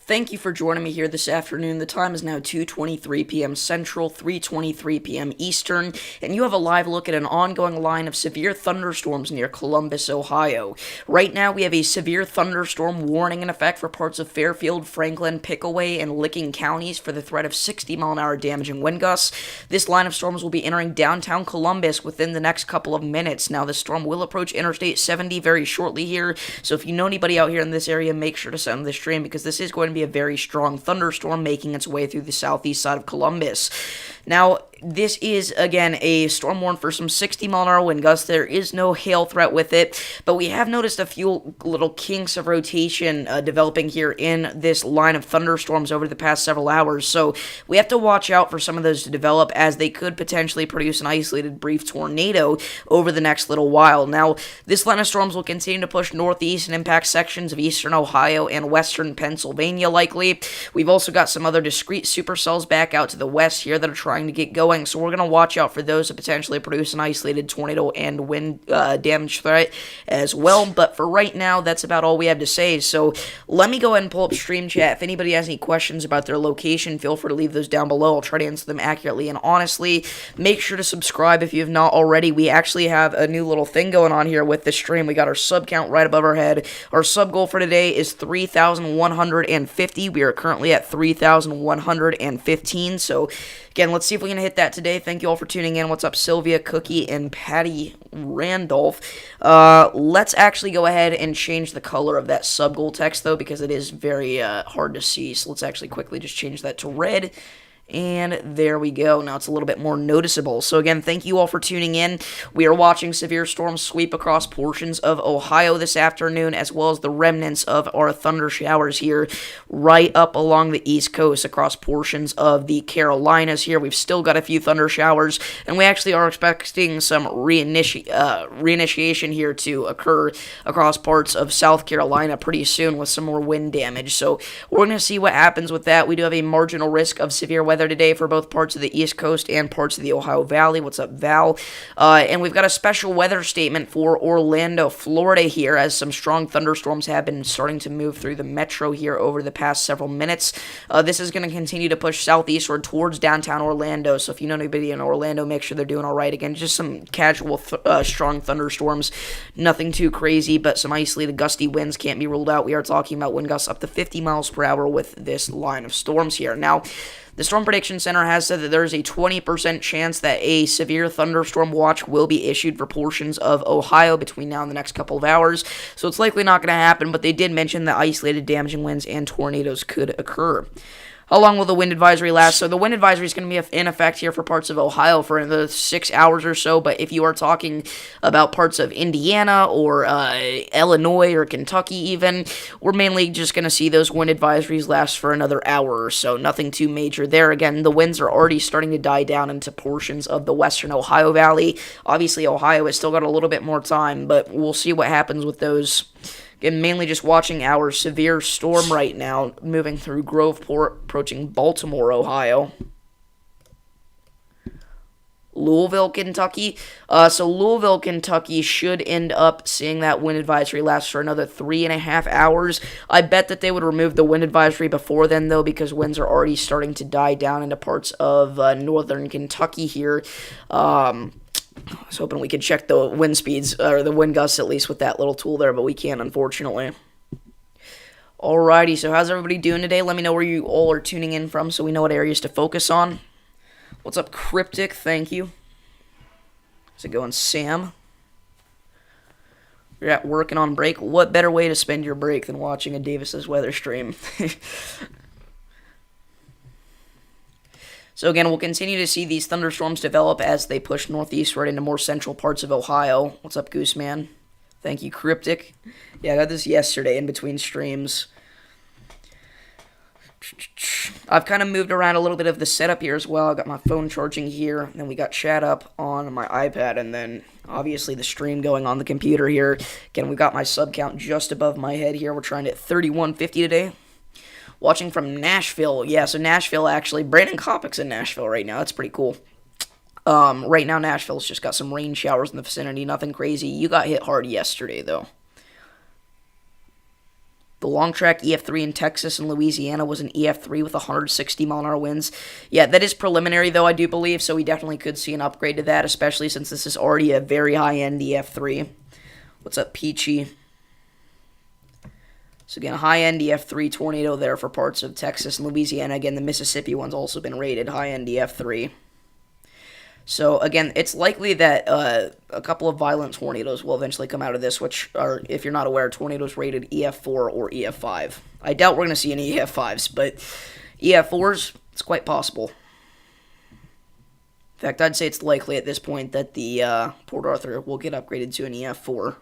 Thank you for joining me here this afternoon. The time is now 2:23 p.m. Central, 3:23 p.m. Eastern, and you have a live look at an ongoing line of severe thunderstorms near Columbus, Ohio. Right now, we have a severe thunderstorm warning in effect for parts of Fairfield, Franklin, Pickaway, and Licking counties for the threat of 60-mile-an-hour damaging wind gusts. This line of storms will be entering downtown Columbus within the next couple of minutes. Now, the storm will approach Interstate 70 very shortly here, so if you know anybody out here in this area, make sure to send them the stream because this is going to be a very strong thunderstorm making its way through the southeast side of Columbus. Now, this is, again, a storm warn for some 60-mile-an-hour wind gusts. There is no hail threat with it, but we have noticed a few little kinks of rotation developing here in this line of thunderstorms over the past several hours, so we have to watch out for some of those to develop as they could potentially produce an isolated brief tornado over the next little while. Now, this line of storms will continue to push northeast and impact sections of eastern Ohio and western Pennsylvania likely. We've also got some other discrete supercells back out to the west here that are trying to get going, so we're going to watch out for those to potentially produce an isolated tornado and wind damage threat as well. But for right now, that's about all we have to say. So let me go ahead and pull up Stream Chat. If anybody has any questions about their location, feel free to leave those down below. I'll try to answer them accurately and honestly. Make sure to subscribe if you have not already. We actually have a new little thing going on here with the stream. We got our sub count right above our head. Our sub goal for today is 3,150. We are currently at 3,115. So again, let's see if we can hit that today. Thank you all for tuning in. What's up, Sylvia, Cookie, and Patty Randolph? Let's actually go ahead and change the color of that sub goal text, though, because it is very hard to see. So let's actually quickly just change that to red. And there we go. Now it's a little bit more noticeable. So again, thank you all for tuning in. We are watching severe storms sweep across portions of Ohio this afternoon, as well as the remnants of our thunder showers here right up along the East Coast across portions of the Carolinas here. We've still got a few thunder showers, and we actually are expecting some reinitiation here to occur across parts of South Carolina pretty soon with some more wind damage. So we're going to see what happens with that. We do have a marginal risk of severe weather today for both parts of the East Coast and parts of the Ohio Valley. What's up, Val? And we've got a special weather statement for Orlando, Florida here, as some strong thunderstorms have been starting to move through the metro here over the past several minutes. This is going to continue to push southeastward towards downtown Orlando, so if you know anybody in Orlando, make sure they're doing all right. Again, just some casual, strong thunderstorms. Nothing too crazy, but some isolated gusty winds can't be ruled out. We are talking about wind gusts up to 50 miles per hour with this line of storms here. Now, the Storm Prediction Center has said that there is a 20% chance that a severe thunderstorm watch will be issued for portions of Ohio between now and the next couple of hours. So it's likely not going to happen, but they did mention that isolated damaging winds and tornadoes could occur. How long will the wind advisory last? So the wind advisory is going to be in effect here for parts of Ohio for another 6 hours or so, but if you are talking about parts of Indiana or Illinois or Kentucky even, we're mainly just going to see those wind advisories last for another hour or so. Nothing too major there. Again, the winds are already starting to die down into portions of the western Ohio Valley. Obviously, Ohio has still got a little bit more time, but we'll see what happens with those. Again, mainly just watching our severe storm right now, moving through Groveport, approaching Baltimore, Ohio. Louisville, Kentucky. So Louisville, Kentucky should end up seeing that wind advisory last for another 3.5 hours. I bet that they would remove the wind advisory before then, though, because winds are already starting to die down into parts of northern Kentucky here. I was hoping we could check the wind speeds, or the wind gusts at least with that little tool there, but we can't, unfortunately. Alrighty, so how's everybody doing today? Let me know where you all are tuning in from so we know what areas to focus on. What's up, Cryptic? Thank you. How's it going, Sam? You're at work and on break. What better way to spend your break than watching a Davis's weather stream? So again, we'll continue to see these thunderstorms develop as they push northeastward into more central parts of Ohio. What's up, Gooseman? Thank you, Cryptic. Yeah, I got this yesterday in between streams. I've kind of moved around a little bit of the setup here as well. I got my phone charging here, and then we got chat up on my iPad, and then obviously the stream going on the computer here. Again, we've got my sub count just above my head here. We're trying to hit 3,150 today. Watching from Nashville. Yeah, so Nashville, actually. Brandon Kopic's in Nashville right now. That's pretty cool. Right now, Nashville's just got some rain showers in the vicinity. Nothing crazy. You got hit hard yesterday, though. The long track EF3 in Texas and Louisiana was an EF3 with 160 mile an hour winds. Yeah, that is preliminary though, I do believe, so we definitely could see an upgrade to that, especially since this is already a very high-end EF3. What's up, Peachy? So again, a high-end EF3 tornado there for parts of Texas and Louisiana. Again, the Mississippi one's also been rated high-end EF3. So again, it's likely that a couple of violent tornadoes will eventually come out of this, which are, if you're not aware, tornadoes rated EF4 or EF5. I doubt we're going to see any EF5s, but EF4s, it's quite possible. In fact, I'd say it's likely at this point that the Port Arthur will get upgraded to an EF4.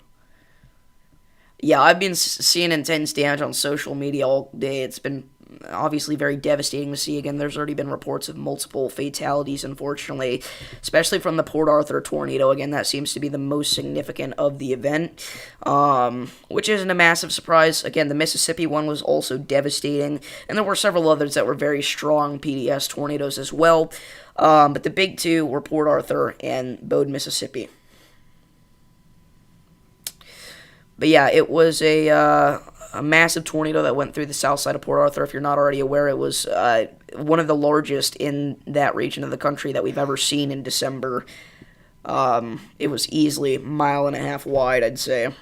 Yeah, I've been seeing intense damage on social media all day. It's been obviously very devastating to see. Again, there's already been reports of multiple fatalities, unfortunately, especially from the Port Arthur tornado. Again, that seems to be the most significant of the event, which isn't a massive surprise. Again, the Mississippi one was also devastating, and there were several others that were very strong PDS tornadoes as well, but the big two were Port Arthur and Bode, Mississippi. But yeah, it was a massive tornado that went through the south side of Port Arthur. If you're not already aware, it was one of the largest in that region of the country that we've ever seen in December. It was easily 1.5 miles wide, I'd say.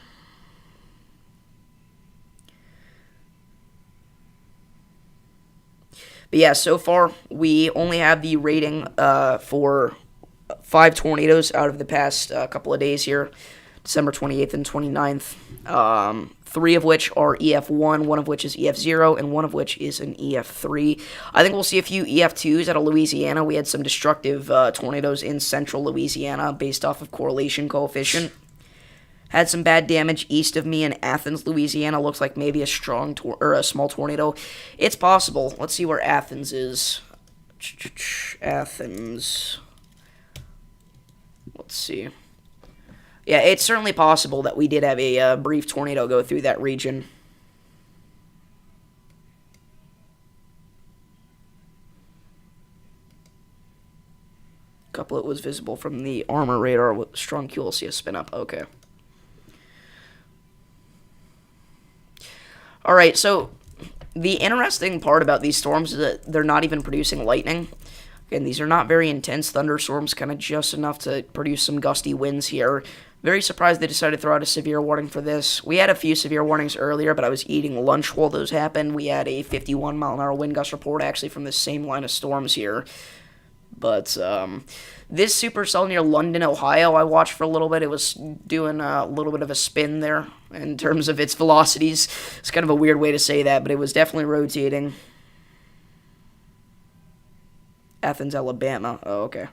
But yeah, so far, we only have the rating for 5 tornadoes out of the past couple of days here. December 28th and 29th, 3 of which are EF1, 1 of which is EF0, and 1 of which is an EF3. I think we'll see a few EF2s out of Louisiana. We had some destructive tornadoes in central Louisiana based off of correlation coefficient. Had some bad damage east of me in Athens, Louisiana. Looks like maybe a small tornado. It's possible. Let's see where Athens is. Athens. Let's see. Yeah, it's certainly possible that we did have a brief tornado go through that region. Couplet was visible from the armor radar with strong QLCS spin up. Okay. Alright, so the interesting part about these storms is that they're not even producing lightning. Again, these are not very intense thunderstorms, kind of just enough to produce some gusty winds here. Very surprised they decided to throw out a severe warning for this. We had a few severe warnings earlier, but I was eating lunch while those happened. We had a 51 mile an hour wind gust report actually from the same line of storms here. But this supercell near London, Ohio, I watched for a little bit. It was doing a little bit of a spin there in terms of its velocities. It's kind of a weird way to say that, but it was definitely rotating. Athens, Alabama. Oh, okay.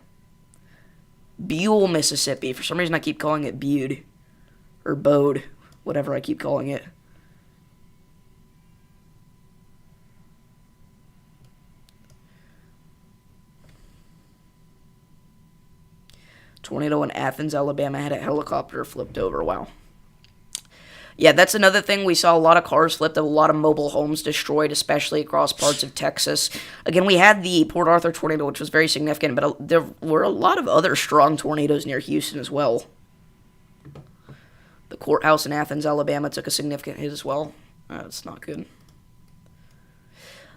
Buell, Mississippi. For some reason, I keep calling it Bude. Or Bode. Whatever I keep calling it. Tornado in Athens, Alabama had a helicopter flipped over. Wow. Yeah, that's another thing. We saw a lot of cars flipped, a lot of mobile homes destroyed, especially across parts of Texas. Again, we had the Port Arthur tornado, which was very significant, but there were a lot of other strong tornadoes near Houston as well. The courthouse in Athens, Alabama took a significant hit as well. That's not good.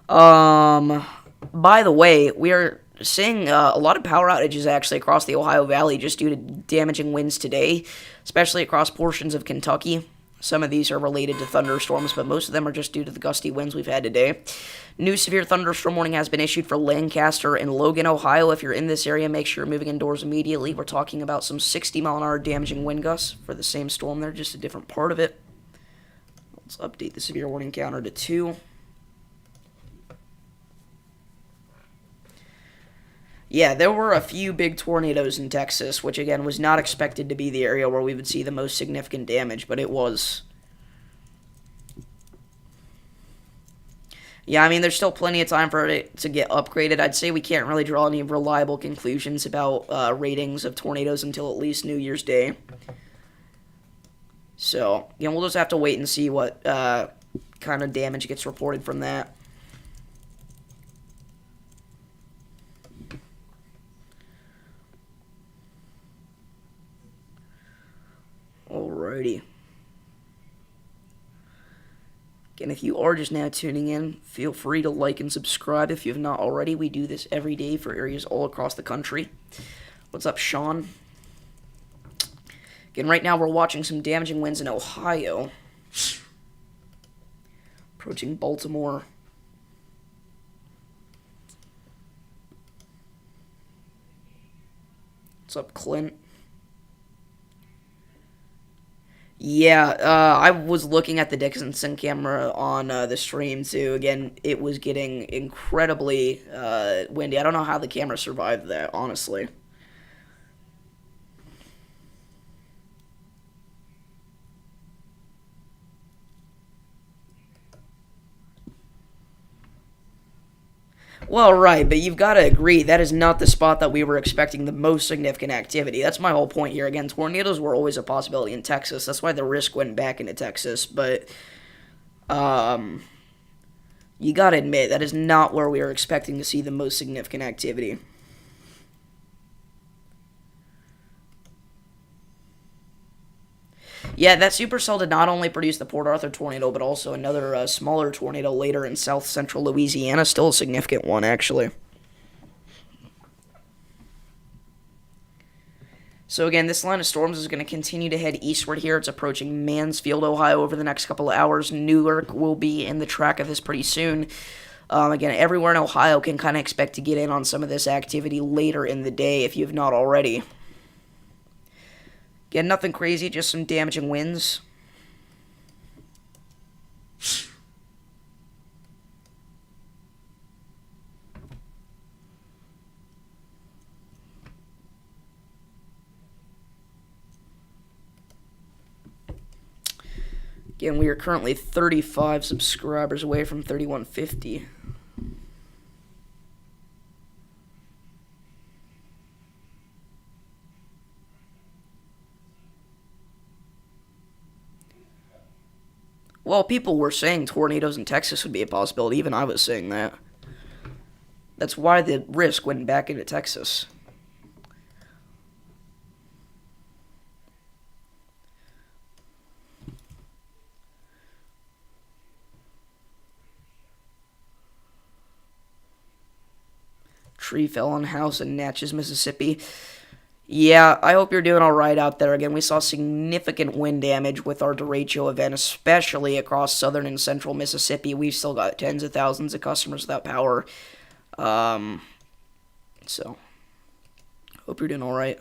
By the way, we are seeing a lot of power outages actually across the Ohio Valley just due to damaging winds today, especially across portions of Kentucky. Some of these are related to thunderstorms, but most of them are just due to the gusty winds we've had today. New severe thunderstorm warning has been issued for Lancaster and Logan, Ohio. If you're in this area, make sure you're moving indoors immediately. We're talking about some 60 mile an hour damaging wind gusts for the same storm there, just a different part of it. Let's update the severe warning counter to 2. Yeah, there were a few big tornadoes in Texas, which again was not expected to be the area where we would see the most significant damage, but it was. Yeah, I mean, there's still plenty of time for it to get upgraded. I'd say we can't really draw any reliable conclusions about ratings of tornadoes until at least New Year's Day. So, we'll just have to wait and see what kind of damage gets reported from that. Alrighty. Again, if you are just now tuning in, feel free to like and subscribe if you have not already. We do this every day for areas all across the country. What's up, Sean? Again, right now we're watching some damaging winds in Ohio. Approaching Baltimore. What's up, Clint? Yeah, I was looking at the Dickinson camera on the stream too. Again, it was getting incredibly windy. I don't know how the camera survived that, honestly. Well, right, but you've got to agree that is not the spot that we were expecting the most significant activity. That's my whole point here. Again, tornadoes were always a possibility in Texas. That's why the risk went back into Texas. But you got to admit that is not where we were expecting to see the most significant activity. Yeah, that supercell did not only produce the Port Arthur tornado, but also another smaller tornado later in south central Louisiana. Still a significant one, actually. So again, this line of storms is going to continue to head eastward here. It's approaching Mansfield, Ohio over the next couple of hours. Newark will be in the track of this pretty soon. Again, everywhere in Ohio can kind of expect to get in on some of this activity later in the day if you have not already. Again, nothing crazy, just some damaging winds. Again, we are currently 35 subscribers away from 3150. Well, people were saying tornadoes in Texas would be a possibility. Even I was saying that. That's why the risk went back into Texas. Tree fell on house in Natchez, Mississippi. Yeah, I hope you're doing alright out there. Again, we saw significant wind damage with our derecho event, especially across southern and central Mississippi. We've still got tens of thousands of customers without power. So, hope you're doing alright.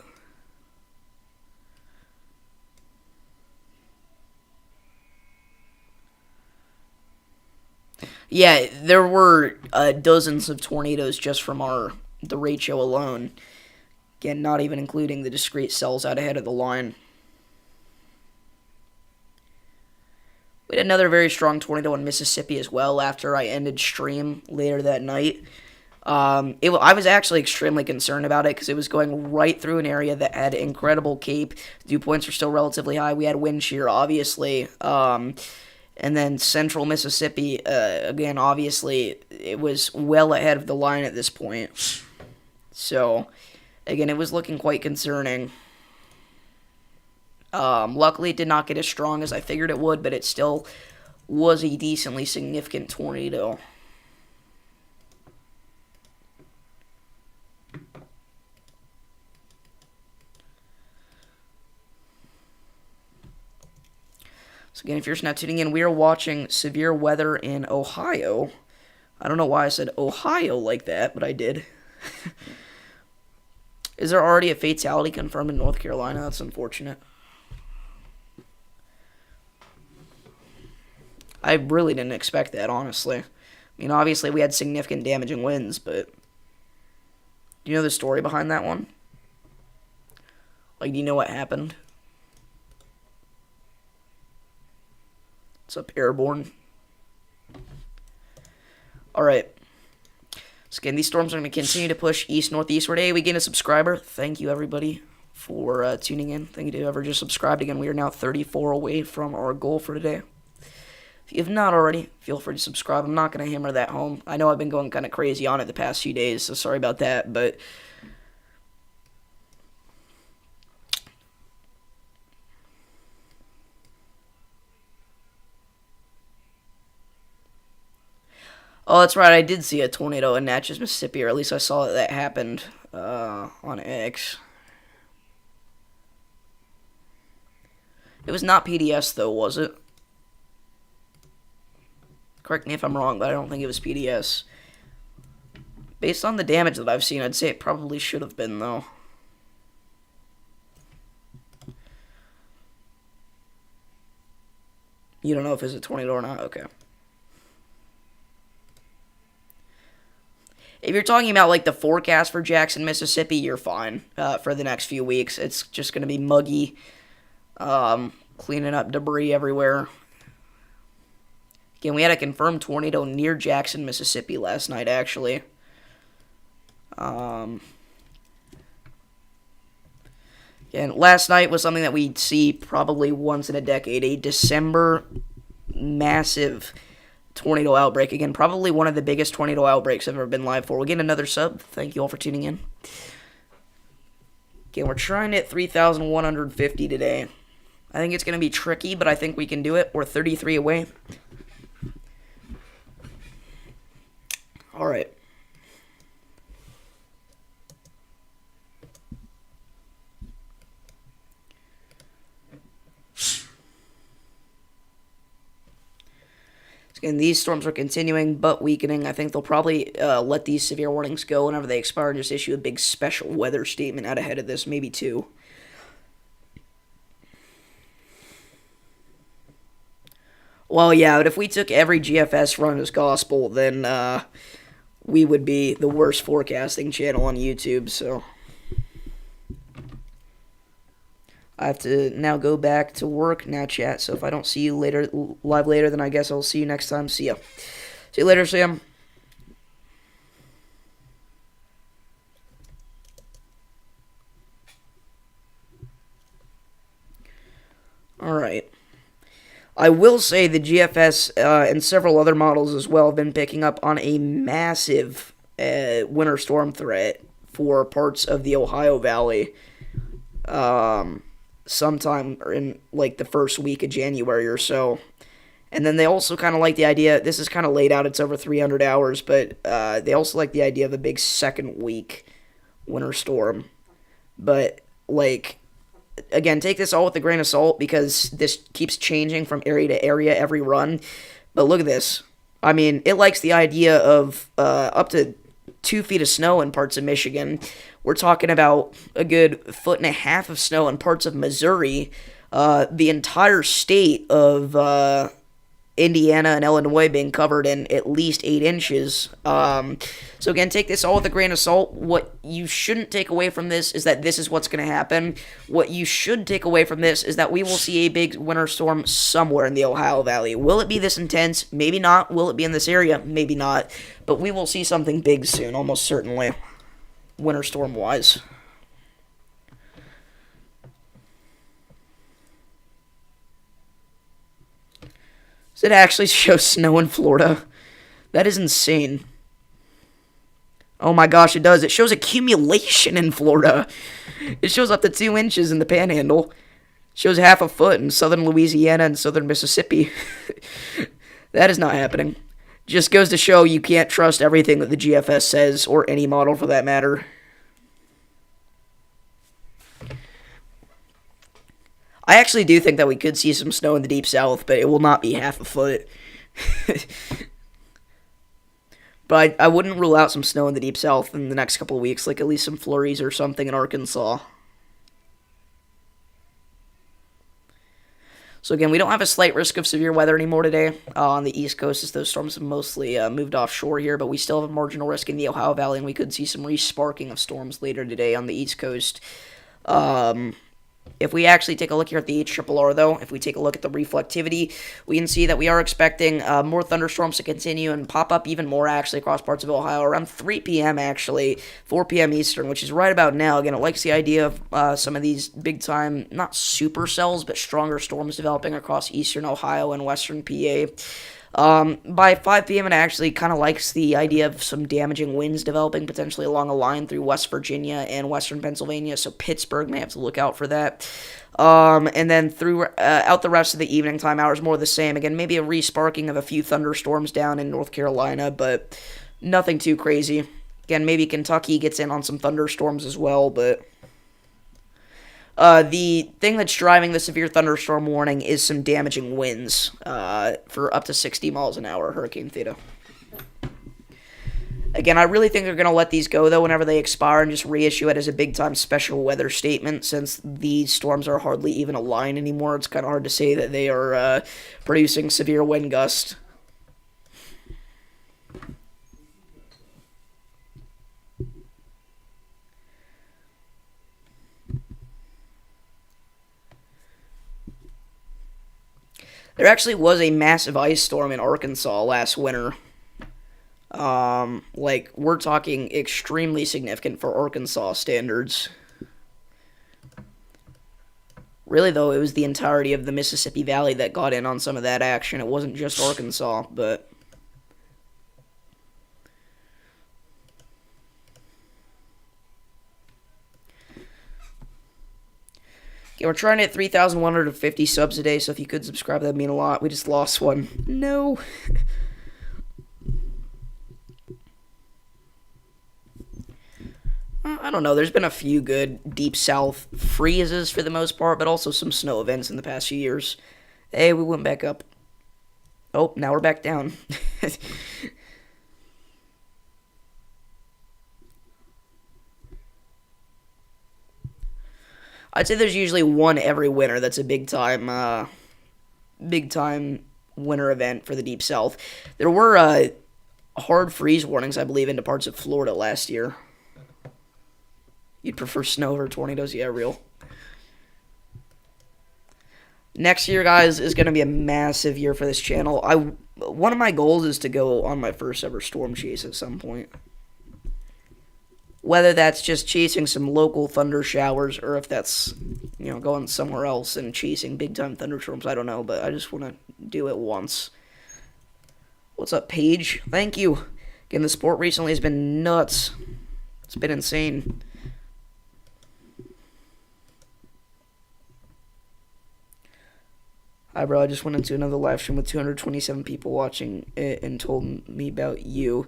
Yeah, there were dozens of tornadoes just from our derecho alone. Again, not even including the discrete cells out ahead of the line. We had another very strong tornado in Mississippi as well after I ended stream later that night. I was actually extremely concerned about it because it was going right through an area that had incredible cape. Dew points were still relatively high. We had wind shear, obviously. And then central Mississippi, again, obviously, it was well ahead of the line at this point. So, again, it was looking quite concerning. Luckily, it did not get as strong as I figured it would, but it still was a decently significant tornado. So again, if you're just now tuning in, we are watching severe weather in Ohio. I don't know why I said Ohio like that, but I did. Is there already a fatality confirmed in North Carolina? That's unfortunate. I really didn't expect that, honestly. I mean, obviously we had significant damaging winds, but do you know the story behind that one? Like, do you know what happened? What's up, Airborne? Alright. So again, these storms are going to continue to push east-northeastward. Hey, we gained a subscriber. Thank you, everybody, for tuning in. Thank you to whoever just subscribed. Again, we are now 34 away from our goal for today. If you have not already, feel free to subscribe. I'm not going to hammer that home. I know I've been going kind of crazy on it the past few days, so sorry about that, but Oh, that's right. I did see a tornado in Natchez, Mississippi, or at least I saw that happened on X. It was not PDS, though, was it? Correct me if I'm wrong, but I don't think it was PDS. Based on the damage that I've seen, I'd say it probably should have been, though. You don't know if it's a tornado or not? Okay. If you're talking about, like, the forecast for Jackson, Mississippi, you're fine for the next few weeks. It's just going to be muggy, cleaning up debris everywhere. Again, we had a confirmed tornado near Jackson, Mississippi last night, actually. And last night was something that we'd see probably once in a decade, a December massive tornado outbreak. Again, probably one of the biggest tornado outbreaks I've ever been live for. We'll get another sub. Thank you all for tuning in. Again, we're trying to hit 3,150 today. I think it's going to be tricky, but I think we can do it. We're 33 away. All right. And these storms are continuing, but weakening. I think they'll probably let these severe warnings go whenever they expire and just issue a big special weather statement out ahead of this, maybe two. Well, yeah, but if we took every GFS run as gospel, then we would be the worst forecasting channel on YouTube, so I have to now go back to work now, chat. So if I don't see you later, live later, then I guess I'll see you next time. See ya. See you later, Sam. All right. I will say the GFS and several other models as well have been picking up on a massive winter storm threat for parts of the Ohio Valley. Sometime in like the first week of January or so. And then they also kind of like the idea, this is kind of laid out, it's over 300 hours, but they also like the idea of a big second week winter storm. But, like, again, take this all with a grain of salt because this keeps changing from area to area every run. But look at this. I mean, it likes the idea of up to 2 feet of snow in parts of Michigan. We're talking about a good 1.5 feet of snow in parts of Missouri. The entire state of Indiana and Illinois being covered in at least 8 inches. So again, take this all with a grain of salt. What you shouldn't take away from this is that this is what's going to happen. What you should take away from this is that we will see a big winter storm somewhere in the Ohio Valley. Will it be this intense? Maybe not. Will it be in this area? Maybe not. But we will see something big soon, almost certainly, winter storm-wise. Does it actually show snow in Florida? That is insane. Oh my gosh, it does. It shows accumulation in Florida. It shows up to 2 inches in the Panhandle. It shows 1/2 foot in southern Louisiana and southern Mississippi. That is not happening. Just goes to show you can't trust everything that the GFS says, or any model for that matter. I actually do think that we could see some snow in the deep south, but it will not be 1/2 foot. But I wouldn't rule out some snow in the deep south in the next couple of weeks, like at least some flurries or something in Arkansas. So again, we don't have a slight risk of severe weather anymore today on the East Coast, as those storms have mostly moved offshore here, but we still have a marginal risk in the Ohio Valley, and we could see some re-sparking of storms later today on the East Coast. If we actually take a look here at the HRRR, though, if we take a look at the reflectivity, we can see that we are expecting more thunderstorms to continue and pop up even more, actually, across parts of Ohio, around 3 p.m., actually, 4 p.m. Eastern, which is right about now. Again, it likes the idea of some of these big-time, not supercells, but stronger storms developing across eastern Ohio and western PA. By 5 p.m., it actually kind of likes the idea of some damaging winds developing potentially along a line through West Virginia and western Pennsylvania, so Pittsburgh may have to look out for that. And then through out the rest of the evening time hours, more of the same. Again, maybe a resparking of a few thunderstorms down in North Carolina, but nothing too crazy. Again, maybe Kentucky gets in on some thunderstorms as well, but the thing that's driving the severe thunderstorm warning is some damaging winds for up to 60 miles an hour, Hurricane Theta. Again, I really think they're going to let these go, though, whenever they expire and just reissue it as a big-time special weather statement, since these storms are hardly even a line anymore. It's kind of hard to say that they are producing severe wind gusts. There actually was a massive ice storm in Arkansas last winter. We're talking extremely significant for Arkansas standards. Really, though, it was the entirety of the Mississippi Valley that got in on some of that action. It wasn't just Arkansas, but... Okay, we're trying to hit 3,150 subs a day, so if you could subscribe, that'd mean a lot. We just lost one. No. I don't know. There's been a few good Deep South freezes for the most part, but also some snow events in the past few years. Hey, we went back up. Oh, now we're back down. I'd say there's usually one every winter that's a big time winter event for the Deep South. There were hard freeze warnings, I believe, into parts of Florida last year. You'd prefer snow over tornadoes? Yeah, real. Next year, guys, is going to be a massive year for this channel. One of my goals is to go on my first ever storm chase at some point. Whether that's just chasing some local thunder showers or if that's, going somewhere else and chasing big-time thunderstorms, I don't know, but I just want to do it once. What's up, Paige? Thank you. Again, the sport recently has been nuts. It's been insane. Hi, bro. I just went into another live stream with 227 people watching it and told me about you.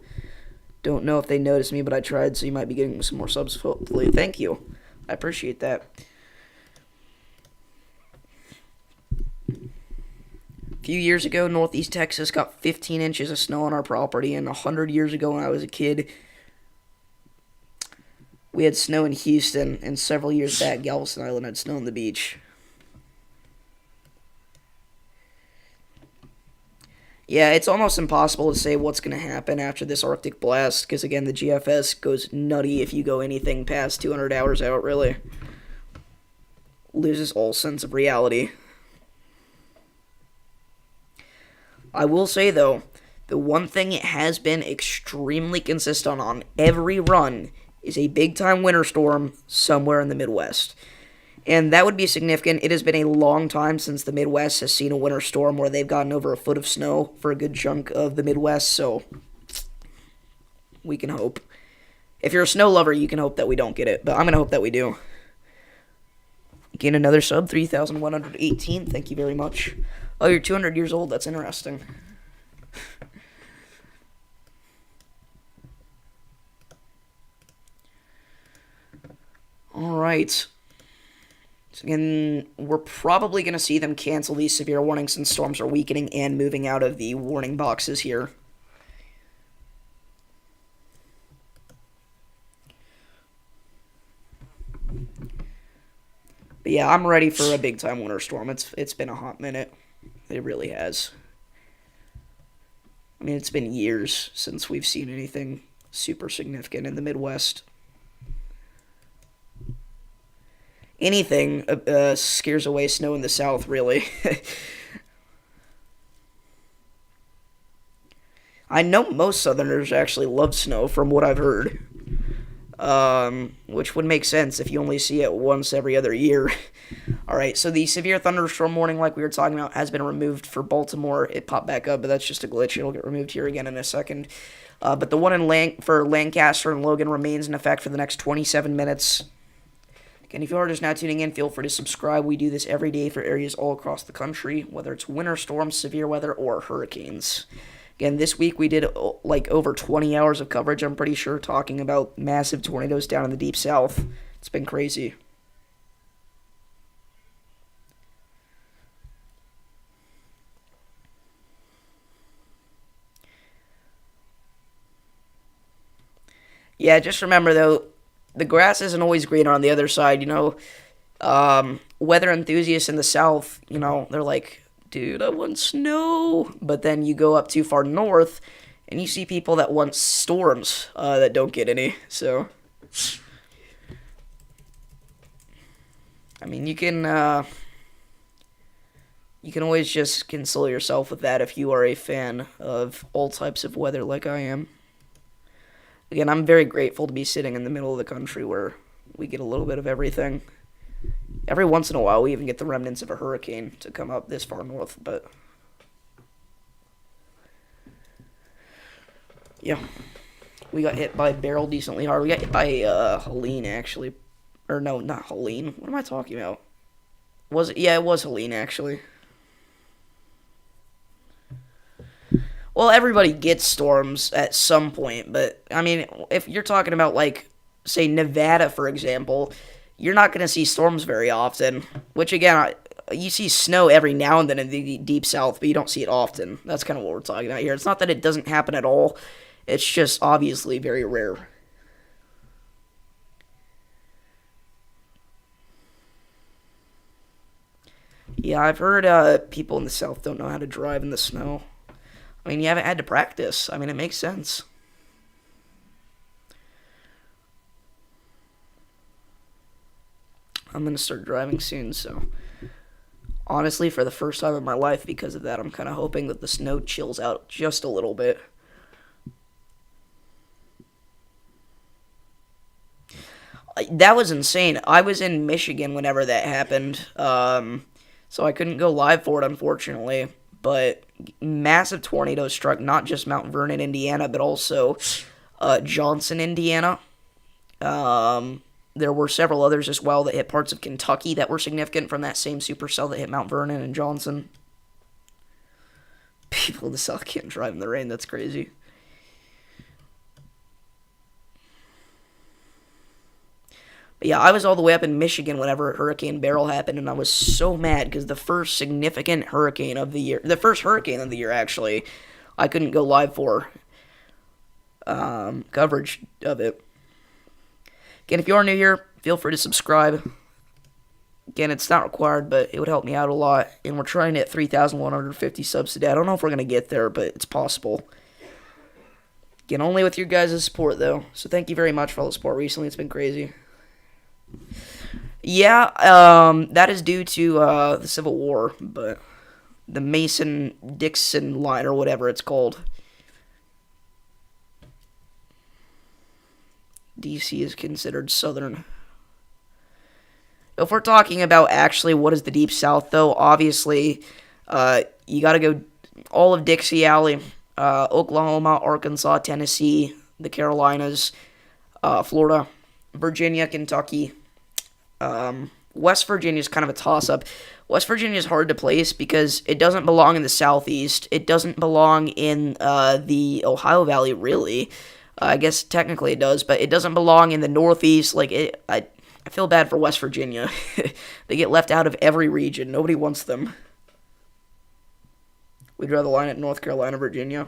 Don't know if they noticed me, but I tried, so you might be getting some more subs, hopefully. Thank you. I appreciate that. A few years ago, Northeast Texas got 15 inches of snow on our property, and 100 years ago when I was a kid, we had snow in Houston, and several years back, Galveston Island had snow on the beach. Yeah, it's almost impossible to say what's going to happen after this Arctic blast, because again, the GFS goes nutty if you go anything past 200 hours out, really. Loses all sense of reality. I will say, though, the one thing it has been extremely consistent on every run is a big-time winter storm somewhere in the Midwest. And that would be significant. It has been a long time since the Midwest has seen a winter storm where they've gotten over a foot of snow for a good chunk of the Midwest, so we can hope. If you're a snow lover, you can hope that we don't get it, but I'm going to hope that we do. Again, another sub, 3,118. Thank you very much. Oh, you're 200 years old. That's interesting. All right. So again, we're probably going to see them cancel these severe warnings since storms are weakening and moving out of the warning boxes here. But yeah, I'm ready for a big-time winter storm. It's been a hot minute. It really has. I mean, it's been years since we've seen anything super significant in the Midwest. Anything scares away snow in the South, really. I know most Southerners actually love snow, from what I've heard. Which would make sense if you only see it once every other year. Alright, so the severe thunderstorm warning, like we were talking about, has been removed for Baltimore. It popped back up, but that's just a glitch. It'll get removed here again in a second. But the one for Lancaster and Logan remains in effect for the next 27 minutes. And if you are just now tuning in, feel free to subscribe. We do this every day for areas all across the country, whether it's winter storms, severe weather, or hurricanes. Again, this week we did like over 20 hours of coverage, I'm pretty sure, talking about massive tornadoes down in the deep south. It's been crazy. Yeah, just remember though, the grass isn't always greener on the other side. Weather enthusiasts in the south, they're like, dude, I want snow. But then you go up too far north, and you see people that want storms that don't get any. So, I mean, you can always just console yourself with that if you are a fan of all types of weather like I am. Again, I'm very grateful to be sitting in the middle of the country where we get a little bit of everything. Every once in a while, we even get the remnants of a hurricane to come up this far north, but yeah. We got hit by Beryl decently hard. We got hit by Helene, actually. Or no, not Helene. What am I talking about? Was it? Yeah, it was Helene, actually. Well, everybody gets storms at some point, but, I mean, if you're talking about, like, say, Nevada, for example, you're not going to see storms very often, which, again, you see snow every now and then in the deep south, but you don't see it often. That's kind of what we're talking about here. It's not that it doesn't happen at all. It's just obviously very rare. Yeah, I've heard people in the south don't know how to drive in the snow. I mean, you haven't had to practice. I mean, it makes sense. I'm going to start driving soon, so honestly, for the first time in my life, because of that, I'm kind of hoping that the snow chills out just a little bit. That was insane. I was in Michigan whenever that happened, so I couldn't go live for it, unfortunately. But massive tornadoes struck not just Mount Vernon, Indiana, but also Johnson, Indiana. There were several others as well that hit parts of Kentucky that were significant from that same supercell that hit Mount Vernon and Johnson. People in the south can't drive in the rain. That's crazy. But yeah, I was all the way up in Michigan whenever Hurricane Beryl happened, and I was so mad because the first significant hurricane of the year, the first hurricane of the year, actually, I couldn't go live for coverage of it. Again, if you are new here, feel free to subscribe. Again, it's not required, but it would help me out a lot. And we're trying to hit 3,150 subs today. I don't know if we're going to get there, but it's possible. Again, only with your guys' support, though. So thank you very much for all the support recently. It's been crazy. Yeah, that is due to the Civil War, but the Mason-Dixon line, or whatever it's called. DC is considered southern. If we're talking about actually what is the Deep South, though, obviously, you gotta go all of Dixie Alley, Oklahoma, Arkansas, Tennessee, the Carolinas, Florida, Virginia, Kentucky. West Virginia is kind of a toss-up. West Virginia is hard to place because it doesn't belong in the Southeast. It doesn't belong in the Ohio Valley, really. I guess technically it does, but it doesn't belong in the Northeast. I feel bad for West Virginia. They get left out of every region. Nobody wants them. We'd rather line at North Carolina, Virginia.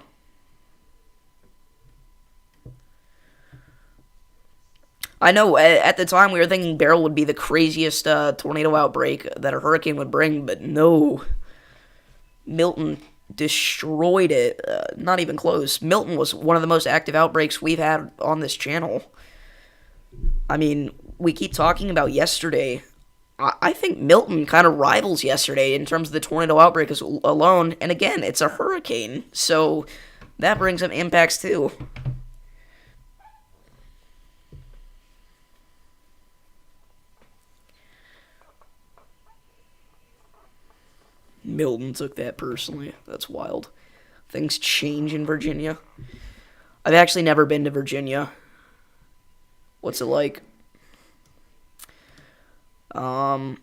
I know, at the time we were thinking Beryl would be the craziest tornado outbreak that a hurricane would bring, but no. Milton destroyed it. Not even close. Milton was one of the most active outbreaks we've had on this channel. I mean, we keep talking about yesterday. I think Milton kind of rivals yesterday in terms of the tornado outbreak alone. And again, it's a hurricane, so that brings up impacts too. Milton took that personally. That's wild. Things change in Virginia. I've actually never been to Virginia. What's it like? Um,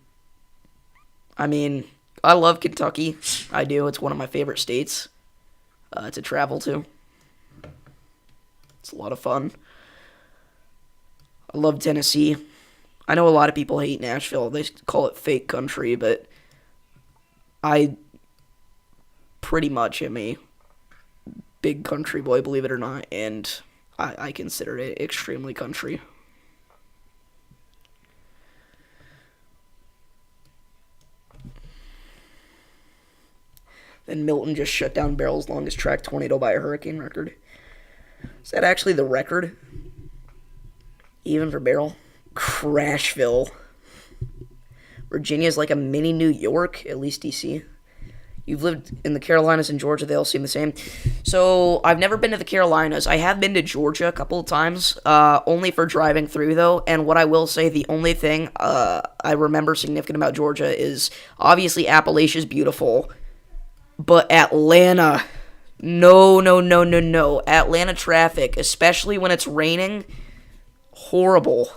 I mean, I love Kentucky. I do. It's one of my favorite states to travel to. It's a lot of fun. I love Tennessee. I know a lot of people hate Nashville. They call it fake country, but I pretty much am a big country boy, believe it or not, and I consider it extremely country. Then Milton just shut down Barrel's longest track tornado by a hurricane record. Is that actually the record? Even for Barrel? Crashville. Virginia's like a mini New York, at least DC. You've lived in the Carolinas and Georgia, they all seem the same. So, I've never been to the Carolinas. I have been to Georgia a couple of times, only for driving through, though. And what I will say, the only thing I remember significant about Georgia is obviously Appalachia's beautiful, but Atlanta, no, no, no, no, no. Atlanta traffic, especially when it's raining, horrible.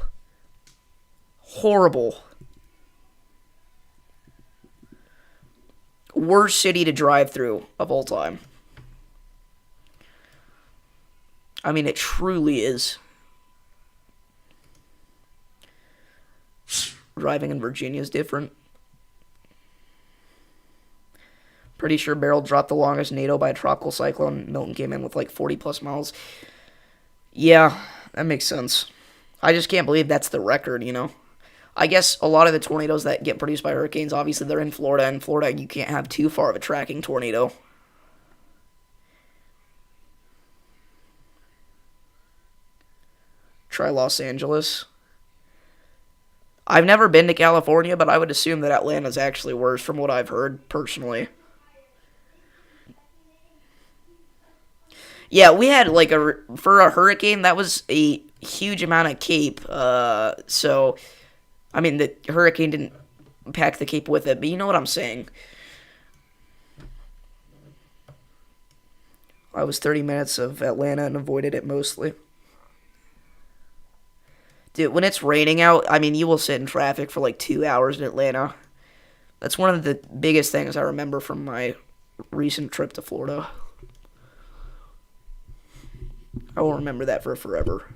Horrible. Worst city to drive through of all time. I mean, it truly is. Driving in Virginia is different. Pretty sure Barrel dropped the longest NATO by a tropical cyclone. Milton came in with like 40 plus miles. Yeah, that makes sense. I just can't believe that's the record, you know? I guess a lot of the tornadoes that get produced by hurricanes, obviously they're in Florida. In Florida, you can't have too far of a tracking tornado. Try Los Angeles. I've never been to California, but I would assume that Atlanta's actually worse from what I've heard, personally. Yeah, we had like for a hurricane, that was a huge amount of Cape. So I mean, the hurricane didn't pack the Cape with it, but you know what I'm saying. I was 30 minutes of Atlanta and avoided it mostly. Dude, when it's raining out, I mean, you will sit in traffic for like 2 hours in Atlanta. That's one of the biggest things I remember from my recent trip to Florida. I will remember that for forever.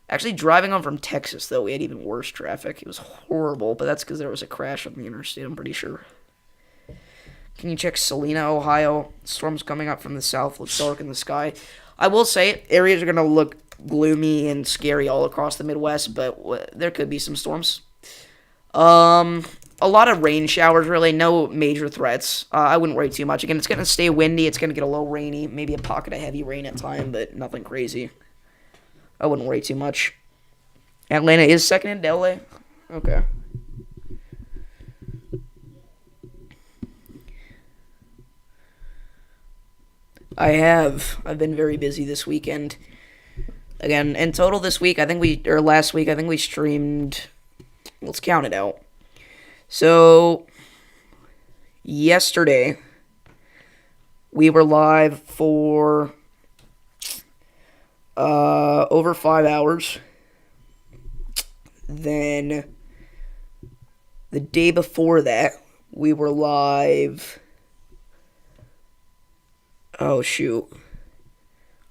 Actually, driving home from Texas, though, we had even worse traffic. It was horrible, but that's because there was a crash on the interstate, I'm pretty sure. Can you check Salina, Ohio? Storms coming up from the south, looks dark in the sky. I will say, areas are going to look gloomy and scary all across the Midwest, but there could be some storms. A lot of rain showers, really. No major threats. I wouldn't worry too much. Again, it's going to stay windy. It's going to get a little rainy. Maybe a pocket of heavy rain at time, but nothing crazy. I wouldn't worry too much. Atlanta is second in LA? Okay. I've been very busy this weekend. Again, in total this week, last week, I think we streamed, let's count it out. So, yesterday, we were live for over 5 hours. Then the day before that, we were live. Oh, shoot.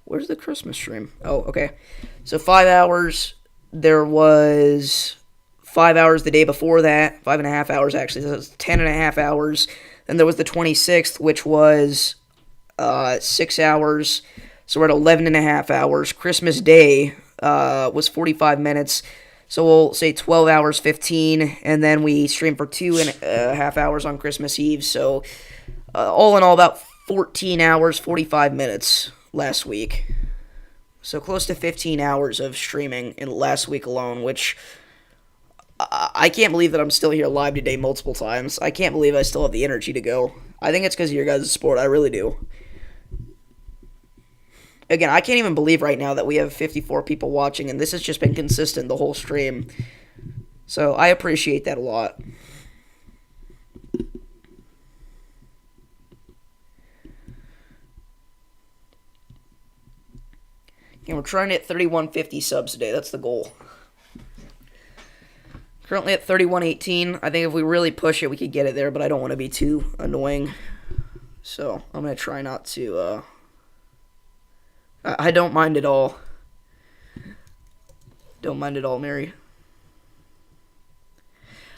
Where's the Christmas stream? Oh, okay. So 5 hours. There was 5 hours the day before that. 5.5 hours, actually. So it was 10.5 hours. Then there was the 26th, which was 6 hours. So we're at 11.5 hours. Christmas Day was 45 minutes. So we'll say 12 hours, 15. And then we streamed for 2.5 hours on Christmas Eve. So all in all, about 14 hours, 45 minutes last week. So close to 15 hours of streaming in last week alone, which I can't believe that I'm still here live today multiple times. I can't believe I still have the energy to go. I think it's because of your guys' support. I really do. Again, I can't even believe right now that we have 54 people watching, and this has just been consistent the whole stream. So I appreciate that a lot. And we're trying to hit 3150 subs today. That's the goal. Currently at 3118. I think if we really push it, we could get it there, but I don't want to be too annoying. So I'm going to try not to, I don't mind at all. Don't mind at all, Mary.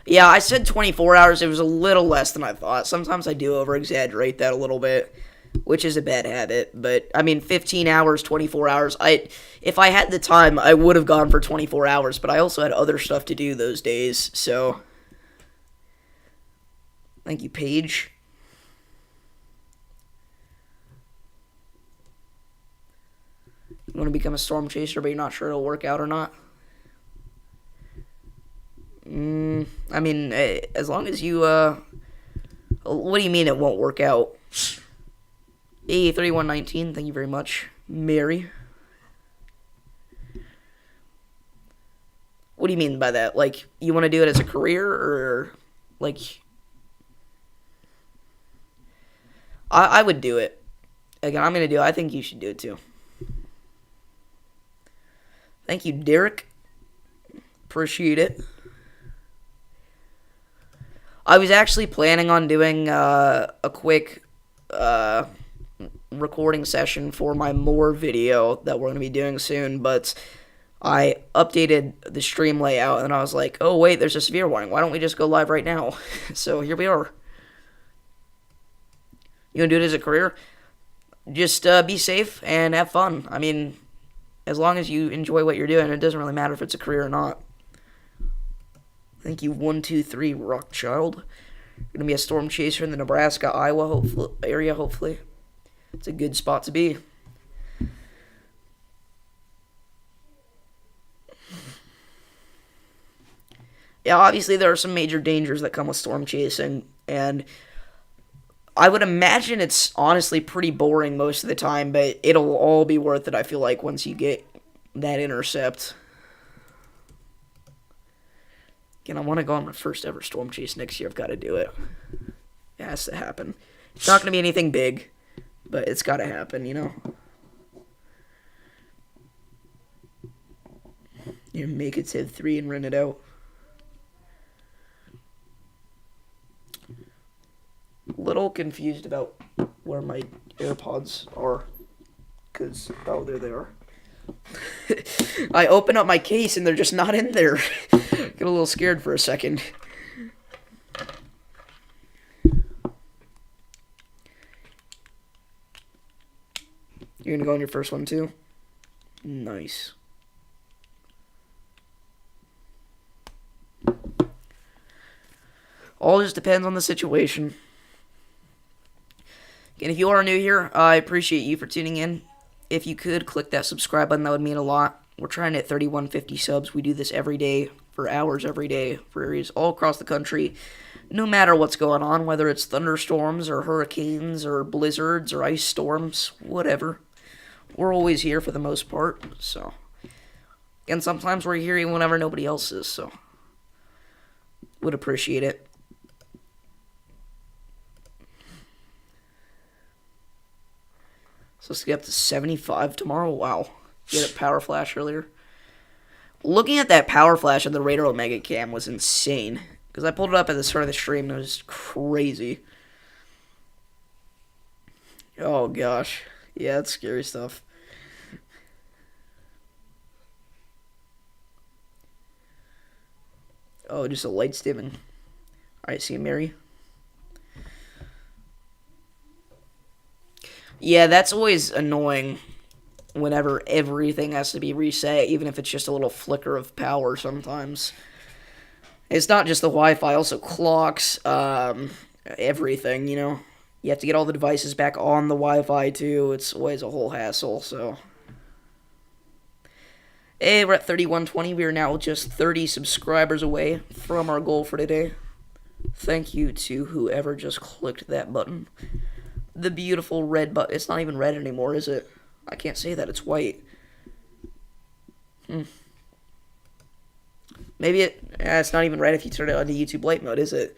Yeah, I said 24 hours. It was a little less than I thought. Sometimes I do over-exaggerate that a little bit, which is a bad habit. But, I mean, 15 hours, 24 hours. If I had the time, I would have gone for 24 hours, but I also had other stuff to do those days, so. Thank you, Paige. You want to become a storm chaser, but you're not sure it'll work out or not? I mean, as long as you, what do you mean it won't work out? Hey, 3119, thank you very much. Mary. What do you mean by that? Like, you want to do it as a career, or, like... I would do it. Again, I'm going to do it. I think you should do it, too. Thank you, Derek. Appreciate it. I was actually planning on doing a quick recording session for my more video that we're going to be doing soon, but I updated the stream layout, and I was like, oh, wait, there's a severe warning. Why don't we just go live right now? So here we are. You want to do it as a career? Just be safe and have fun. I mean, as long as you enjoy what you're doing, it doesn't really matter if it's a career or not. Thank you, 123 Rockchild. You're gonna be a storm chaser in the Nebraska, Iowa area, hopefully. It's a good spot to be. Yeah, obviously there are some major dangers that come with storm chasing, and I would imagine it's honestly pretty boring most of the time, but it'll all be worth it, I feel like, once you get that intercept. Again, I want to go on my first ever storm chase next year. I've got to do it. It has to happen. It's not going to be anything big, but it's got to happen, you know? You make it to 3 and run it out. Little confused about where my AirPods are, because, oh, there they are. I open up my case and they're just not in there. Get a little scared for a second. You're gonna go on your first one too? Nice. All just depends on the situation. And if you are new here, I appreciate you for tuning in. If you could, click that subscribe button. That would mean a lot. We're trying to hit 3150 subs. We do this every day, for hours every day, for areas all across the country. No matter what's going on, whether it's thunderstorms or hurricanes or blizzards or ice storms, whatever. We're always here for the most part, so. And sometimes we're here even whenever nobody else is, so. Would appreciate it. So let's get up to 75 tomorrow. Wow. You had a power flash earlier. Looking at that power flash of the Raider Omega Cam was insane. Because I pulled it up at the start of the stream and it was crazy. Oh gosh. Yeah, that's scary stuff. Oh, just a light stimming. Alright, see you, Mary. Yeah, that's always annoying whenever everything has to be reset, even if it's just a little flicker of power sometimes. It's not just the Wi-Fi, also clocks, everything, you know. You have to get all the devices back on the Wi-Fi, too. It's always a whole hassle, so. Hey, we're at 3120. We are now just 30 subscribers away from our goal for today. Thank you to whoever just clicked that button. The beautiful red button. It's not even red anymore, is it? I can't say that. It's white. Maybe it's not even red if you turn it on to YouTube light mode, is it?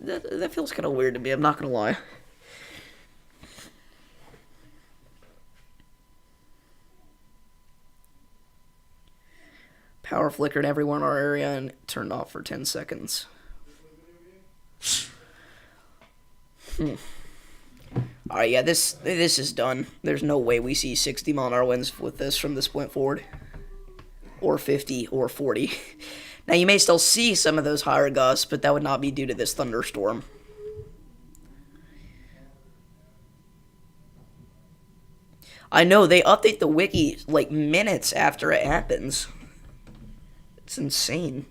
That feels kind of weird to me. I'm not going to lie. Power flickered everywhere in our area and turned off for 10 seconds. Alright, yeah, this is done. There's no way we see 60-mile-an-hour winds with this from this point forward. Or 50, or 40. Now, you may still see some of those higher gusts, but that would not be due to this thunderstorm. I know, they update the wiki, like, minutes after it happens. It's insane.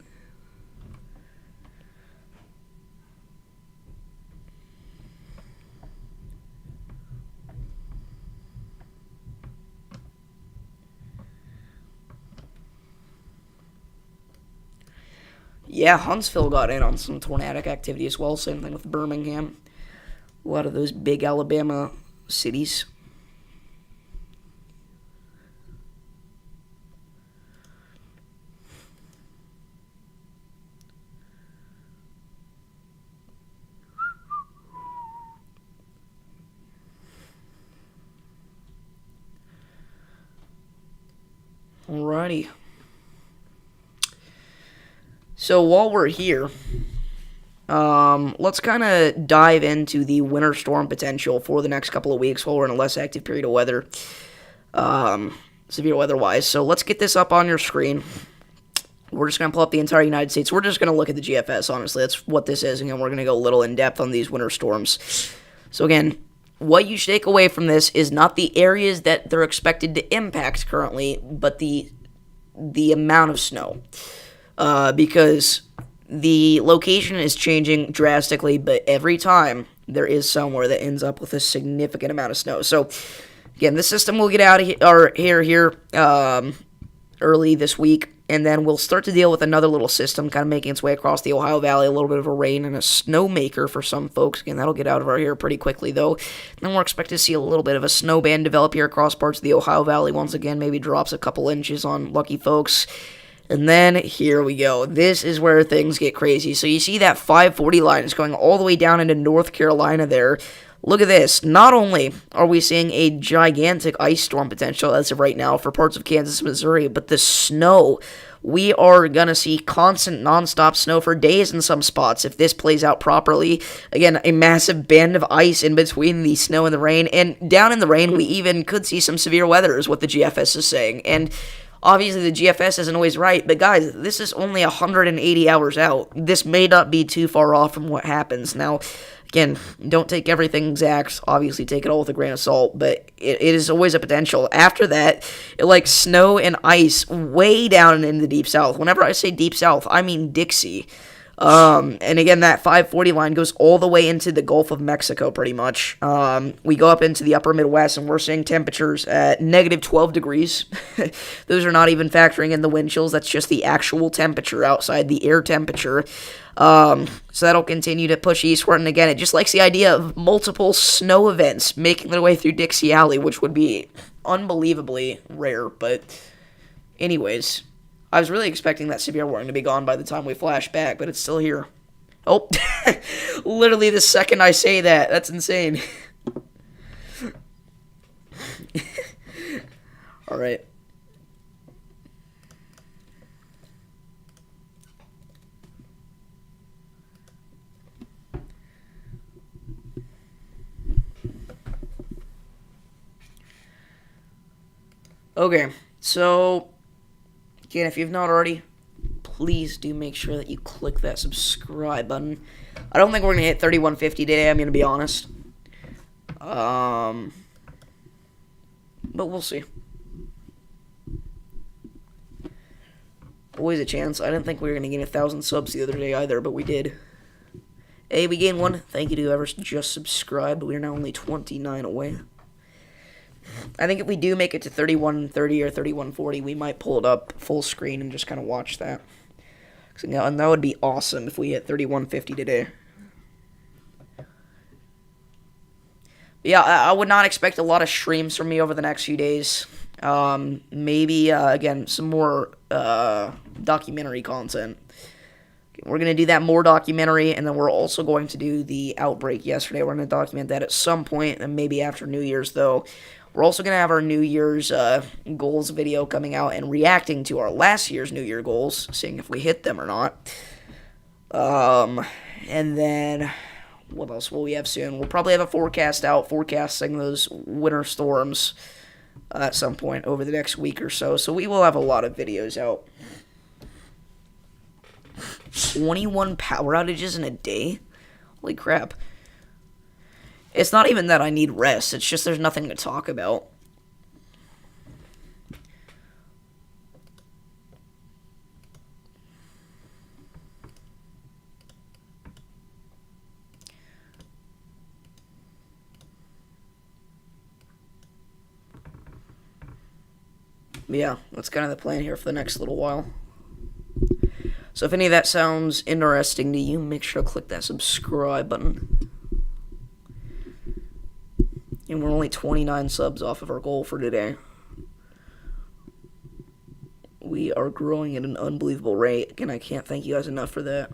Yeah, Huntsville got in on some tornadic activity as well. Same thing with Birmingham. A lot of those big Alabama cities. Alrighty. So while we're here, let's kind of dive into the winter storm potential for the next couple of weeks while we're in a less active period of weather, severe weather-wise. So let's get this up on your screen. We're just going to pull up the entire United States. We're just going to look at the GFS, honestly. That's what this is. Again, we're going to go a little in-depth on these winter storms. So again, what you should take away from this is not the areas that they're expected to impact currently, but the amount of snow. Because the location is changing drastically, but every time there is somewhere that ends up with a significant amount of snow. So, again, this system will get out of here early this week, and then we'll start to deal with another little system kind of making its way across the Ohio Valley, a little bit of a rain and a snowmaker for some folks. Again, that'll get out of our here pretty quickly, though. And then we're expected to see a little bit of a snow band develop here across parts of the Ohio Valley. Once again, maybe drops a couple inches on lucky folks. And then, here we go. This is where things get crazy. So you see that 540 line is going all the way down into North Carolina there. Look at this. Not only are we seeing a gigantic ice storm potential as of right now for parts of Kansas, Missouri, but the snow. We are going to see constant nonstop snow for days in some spots if this plays out properly. Again, a massive band of ice in between the snow and the rain. And down in the rain, we even could see some severe weather is what the GFS is saying. And obviously, the GFS isn't always right, but guys, this is only 180 hours out. This may not be too far off from what happens. Now, again, don't take everything exact. Obviously, take it all with a grain of salt, but it is always a potential. After that, like snow and ice way down in the deep south. Whenever I say deep south, I mean Dixie. And again, that 540 line goes all the way into the Gulf of Mexico, pretty much. We go up into the upper Midwest, and we're seeing temperatures at negative 12 degrees. Those are not even factoring in the wind chills. That's just the actual temperature outside, the air temperature. So that'll continue to push eastward, and again, it just likes the idea of multiple snow events making their way through Dixie Alley, which would be unbelievably rare, but anyways, I was really expecting that severe warning to be gone by the time we flash back, but it's still here. Oh, literally the second I say that. That's insane. All right. Okay, so again, if you've not already, please do make sure that you click that subscribe button. I don't think we're going to hit 3150 today, I'm going to be honest. But we'll see. Always a chance. I didn't think we were going to gain 1,000 subs the other day either, but we did. Hey, we gained one. Thank you to whoever's just subscribed. We are now only 29 away. I think if we do make it to 3130 or 3140, we might pull it up full screen and just kind of watch that. And that would be awesome if we hit 3150 today. But yeah, I would not expect a lot of streams from me over the next few days. Maybe, again, some more documentary content. We're going to do that more documentary, and then we're also going to do the outbreak yesterday. We're going to document that at some point, and maybe after New Year's, though. We're also going to have our New Year's goals video coming out and reacting to our last year's New Year goals, seeing if we hit them or not. And then, what else will we have soon? We'll probably have a forecast out, forecasting those winter storms at some point over the next week or so. So we will have a lot of videos out. 21 power outages in a day? Holy crap. It's not even that I need rest, it's just there's nothing to talk about. Yeah, that's kind of the plan here for the next little while. So if any of that sounds interesting to you, make sure to click that subscribe button. And we're only 29 subs off of our goal for today. We are growing at an unbelievable rate, and I can't thank you guys enough for that.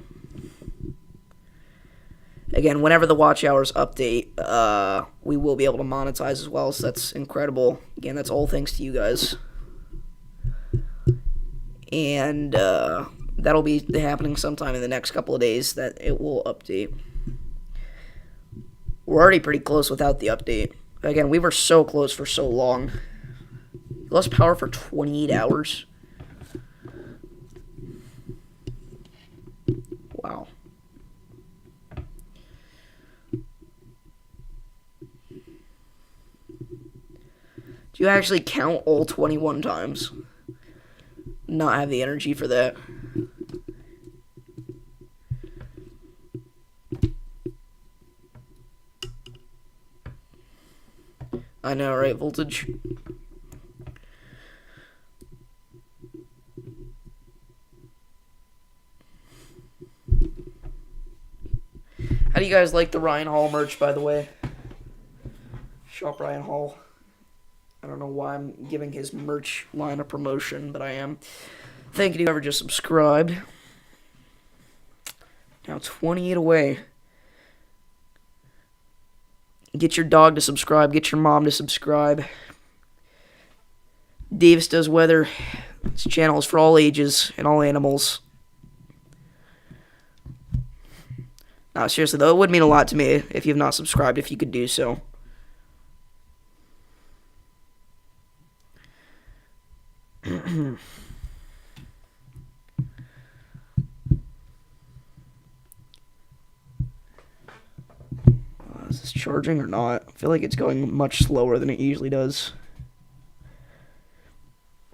Again, whenever the watch hours update, we will be able to monetize as well, so that's incredible. Again, that's all thanks to you guys. And that'll be happening sometime in the next couple of days that it will update. We're already pretty close without the update. Again, we were so close for so long. Lost power for 28 hours. Wow. Do you actually count all 21 times? Not have the energy for that. I know, right, Voltage? How do you guys like the Ryan Hall merch, by the way? Shop Ryan Hall. I don't know why I'm giving his merch line a promotion, but I am. Thank you to whoever just subscribed. Now 28 away. Get your dog to subscribe. Get your mom to subscribe. Davis Does Weather. This channel is for all ages and all animals. No, seriously, though, it would mean a lot to me if you have not subscribed, if you could do so. Is this charging or not? I feel like it's going much slower than it usually does.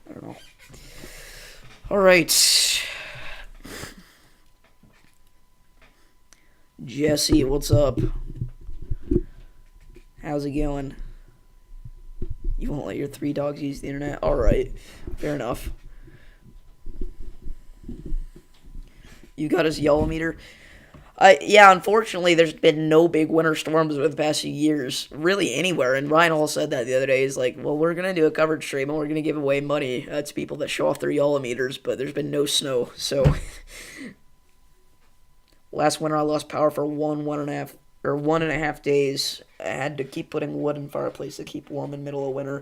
I don't know. Alright. Jesse, what's up? How's it going? You won't let your 3 dogs use the internet? Alright. Fair enough. You got his yellow meter? Yeah, unfortunately, there's been no big winter storms over the past few years, really anywhere. And Ryan Hall said that the other day. He's like, well, we're going to do a coverage stream, and we're going to give away money to people that show off their YOLO meters, but there's been no snow. So, last winter, I lost power for 1.5 days. I had to keep putting wood in the fireplace to keep warm in the middle of winter.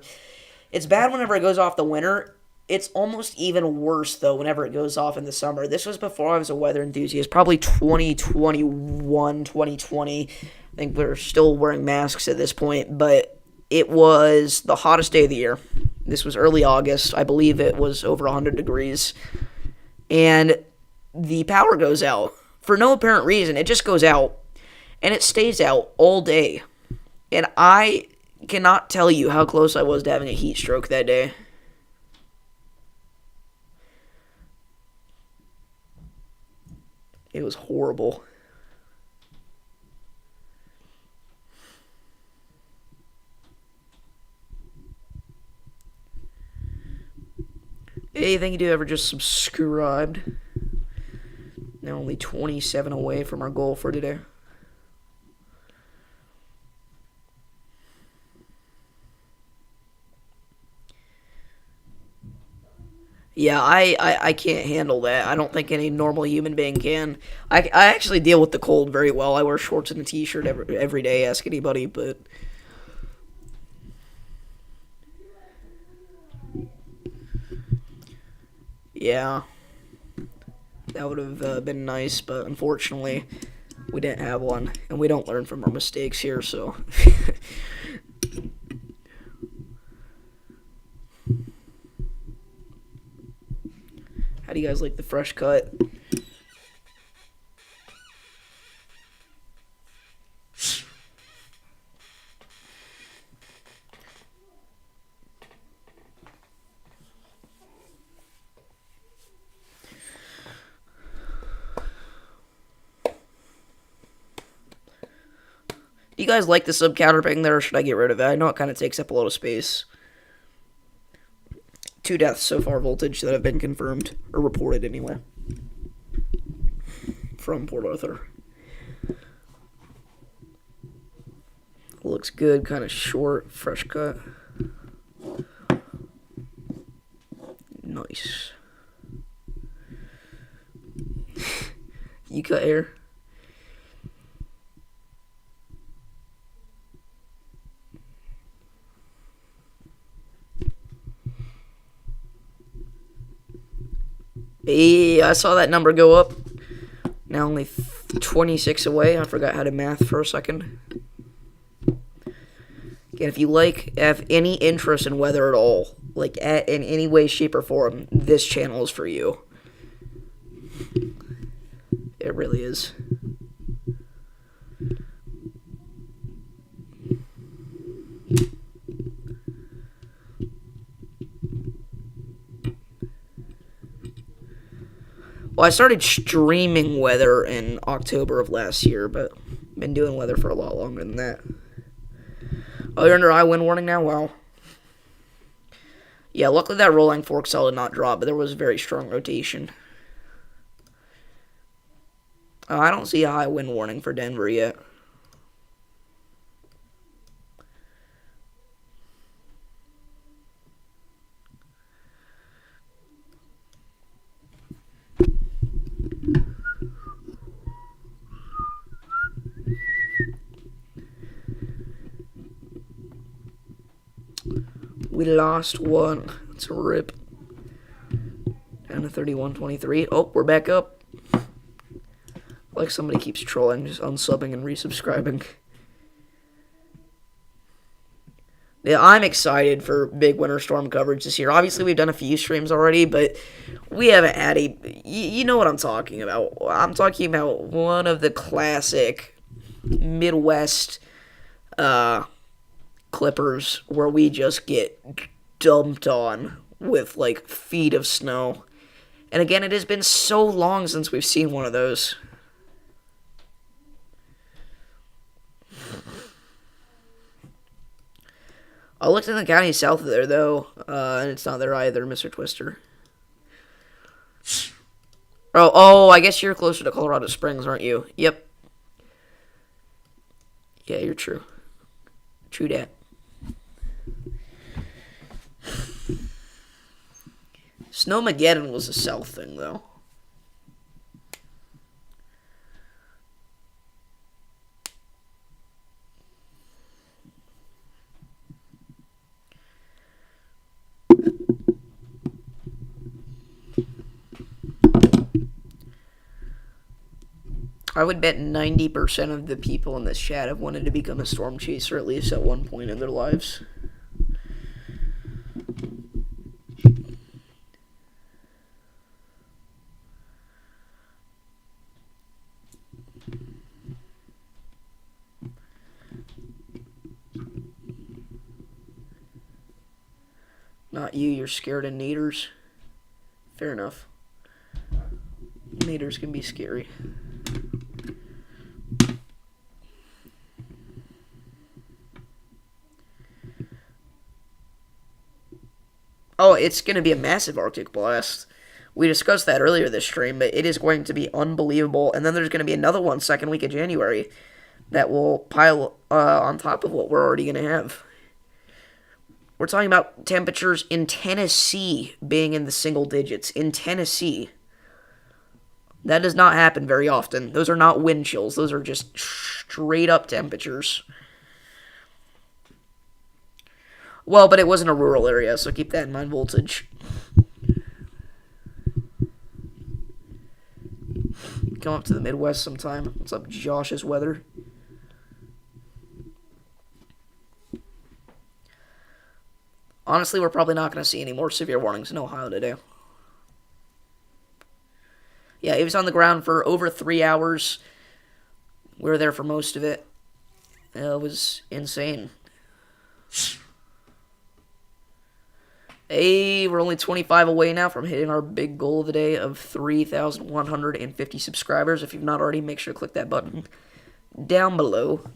It's bad whenever it goes off the winter. It's almost even worse, though, whenever it goes off in the summer. This was before I was a weather enthusiast, probably 2021, 2020. I think we're still wearing masks at this point, but it was the hottest day of the year. This was early August. I believe it was over 100 degrees. And the power goes out for no apparent reason. It just goes out, and it stays out all day. And I cannot tell you how close I was to having a heat stroke that day. It was horrible. Hey, thank you to whoever just subscribed. Now only 27 away from our goal for today. Yeah, I can't handle that. I don't think any normal human being can. I actually deal with the cold very well. I wear shorts and a t-shirt every day, ask anybody, but Yeah, that would have been nice, but unfortunately, we didn't have one, and we don't learn from our mistakes here, so. How do you guys like the fresh cut? Do you guys like the sub-counterpicking there, or should I get rid of it? I know it kind of takes up a lot of space. 2 deaths so far, Voltage, that have been confirmed, or reported anyway, from Port Arthur. Looks good, kind of short, fresh cut. Nice. You cut hair? Hey, I saw that number go up. Now only 26 away. I forgot how to math for a second. Again, if you have any interest in weather at all, like in any way, shape, or form, this channel is for you. It really is. Well, I started streaming weather in October of last year, but been doing weather for a lot longer than that. Oh, you're under high wind warning now? Wow. Yeah, luckily that rolling fork cell did not drop, but there was very strong rotation. I don't see a high wind warning for Denver yet. We lost one. It's a rip. Down to 31-23. Oh, we're back up. Like somebody keeps trolling, just unsubbing and resubscribing. Yeah, I'm excited for big winter storm coverage this year. Obviously, we've done a few streams already, but we haven't had a... You know what I'm talking about. I'm talking about one of the classic Midwest clippers where we just get dumped on with, like, feet of snow. And again, it has been so long since we've seen one of those. I looked in the county south of there, though, and it's not there either, Mr. Twister. Oh, I guess you're closer to Colorado Springs, aren't you? Yep. Yeah, you're true. True dat. Snowmageddon was a south thing, though. I would bet 90% of the people in this chat have wanted to become a storm chaser at least at one point in their lives. Not you, you're scared of naders. Fair enough. Naders can be scary. Oh, it's going to be a massive Arctic blast. We discussed that earlier this stream, but it is going to be unbelievable. And then there's going to be another one second week of January that will pile on top of what we're already going to have. We're talking about temperatures in Tennessee being in the single digits. In Tennessee. That does not happen very often. Those are not wind chills. Those are just straight up temperatures. Well, but it wasn't a rural area, so keep that in mind, Voltage. Come up to the Midwest sometime. What's up, Josh's weather? Honestly, we're probably not going to see any more severe warnings in Ohio today. Yeah, he was on the ground for over 3 hours. We were there for most of it. It was insane. Hey, we're only 25 away now from hitting our big goal of the day of 3,150 subscribers. If you've not already, make sure to click that button down below.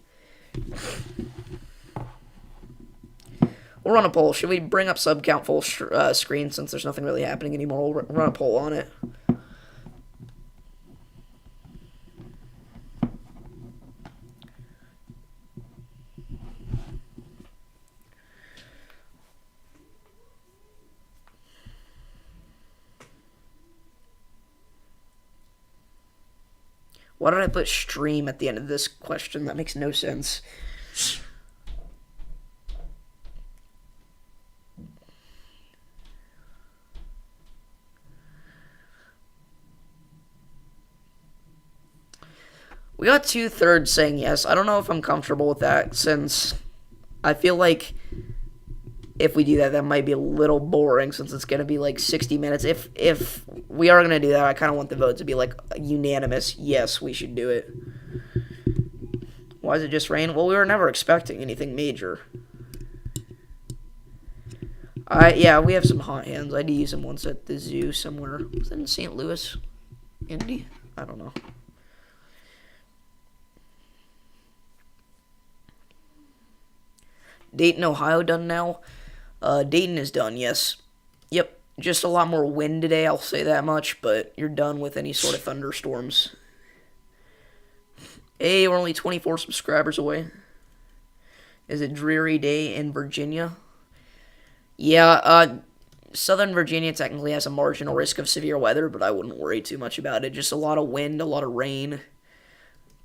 We'll run a poll. Should we bring up sub count full screen since there's nothing really happening anymore? We'll run a poll on it. Why did I put stream at the end of this question? That makes no sense. We got 2/3 saying yes. I don't know if I'm comfortable with that, since I feel like if we do that, that might be a little boring, since it's going to be like 60 minutes. If we are going to do that, I kind of want the vote to be like unanimous. Yes, we should do it. Why is it just rain? Well, we were never expecting anything major. Yeah, we have some hot hands. I had to use them once at the zoo somewhere. Was that in St. Louis? Indy? I don't know. Dayton, Ohio done now? Dayton is done, yes. Yep, just a lot more wind today, I'll say that much, but you're done with any sort of thunderstorms. Hey, we're only 24 subscribers away. Is it dreary day in Virginia? Yeah, Southern Virginia technically has a marginal risk of severe weather, but I wouldn't worry too much about it. Just a lot of wind, a lot of rain,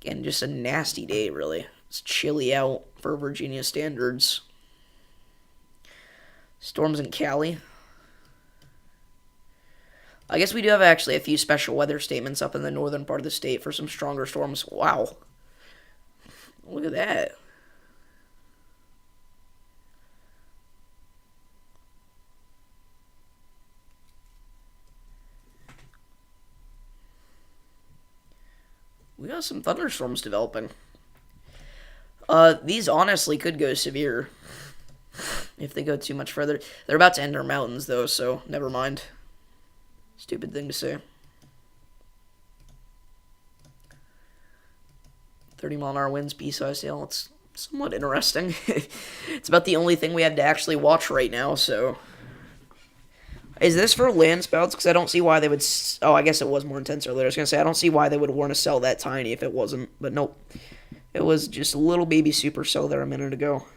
and just a nasty day, really. It's chilly out for Virginia standards. Storms in Cali. I guess we do have actually a few special weather statements up in the northern part of the state for some stronger storms. Wow. Look at that. We got some thunderstorms developing. These honestly could go severe if they go too much further. They're about to enter mountains, though, so never mind. Stupid thing to say. 30-mile-an-hour winds, B-size hail. It's somewhat interesting. It's about the only thing we have to actually watch right now, so... Is this for land spouts? Because I don't see why they would... Oh, I guess it was more intense earlier. I was going to say, I don't see why they would want to sell that tiny if it wasn't. But nope. It was just a little baby supercell there a minute ago.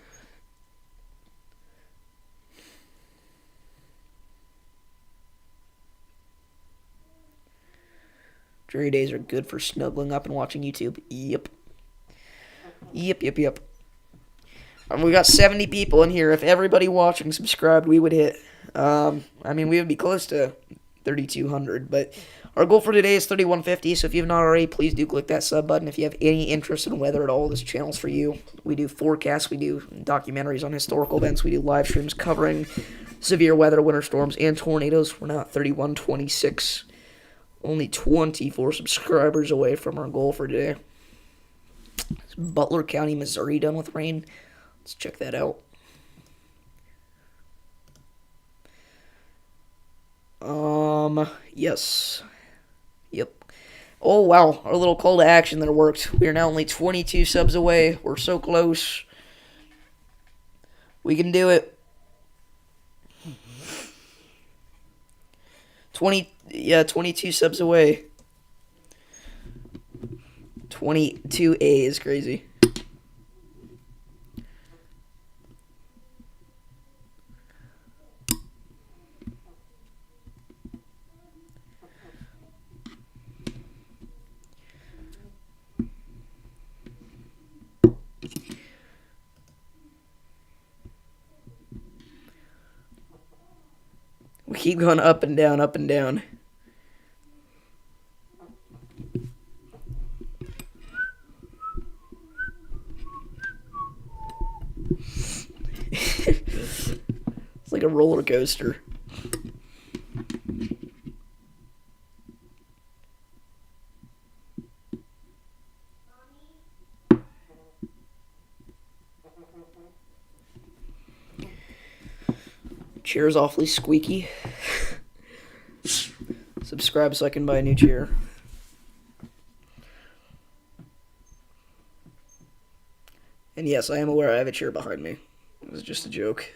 Dreary days are good for snuggling up and watching YouTube. Yep. Yep. We got 70 people in here. If everybody watching subscribed, we would hit... I mean, we would be close to 3,200, but our goal for today is 3,150, so if you have not already, please do click that sub button. If you have any interest in weather at all, this channel's for you. We do forecasts, we do documentaries on historical events, we do live streams covering severe weather, winter storms, and tornadoes. We're now at 3,126, only 24 subscribers away from our goal for today. Is Butler County, Missouri done with rain? Let's check that out. Yes. Yep. Oh, wow. Our little call to action there worked. We are now only 22 subs away. We're so close. We can do it. 22 subs away. 22A is crazy. We keep going up and down, up and down. like a roller coaster. Chair's awfully squeaky. Subscribe so I can buy a new chair. And yes, I am aware I have a chair behind me. It was just a joke.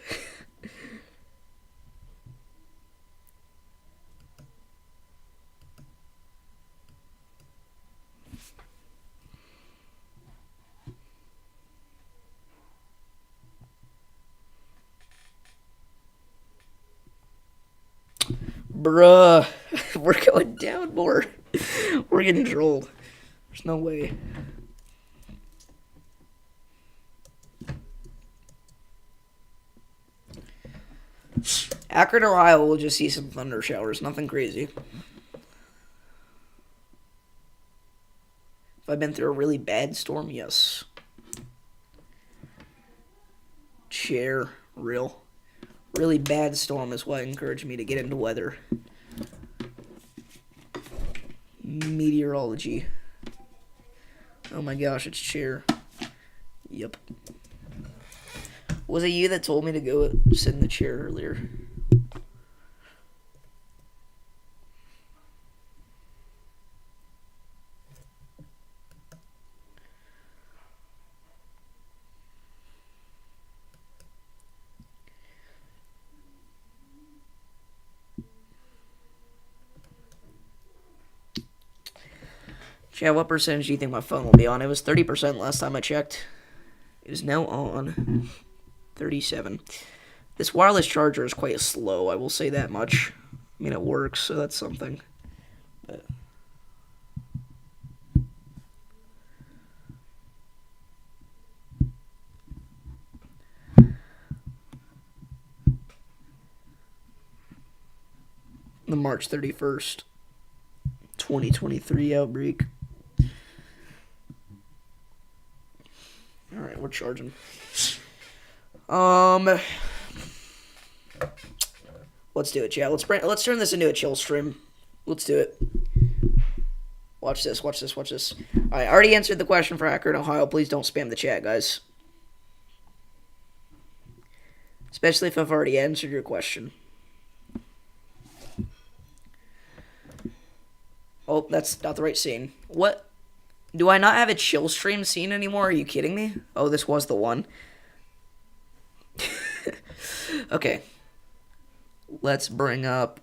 Bruh, we're going down more. We're getting trolled. There's no way. Akron, Ohio will just see some thunder showers. Nothing crazy. Have I been through a really bad storm? Yes. Chair. Real. Really bad storm is what encouraged me to get into weather. Meteorology. Oh my gosh, it's chair. Yep. Was it you that told me to go sit in the chair earlier? Chad, what percentage do you think my phone will be on? It was 30% last time I checked. It is now on 37. This wireless charger is quite slow, I will say that much. I mean, it works, so that's something. But the March 31st, 2023 outbreak. Alright, we're charging. Let's do it, chat. Let's turn this into a chill stream. Let's do it. Watch this. Alright, I already answered the question for Akron, Ohio. Please don't spam the chat, guys. Especially if I've already answered your question. Oh, that's not the right scene. What? Do I not have a chill stream scene anymore? Are you kidding me? Oh, this was the one. Okay. Let's bring up...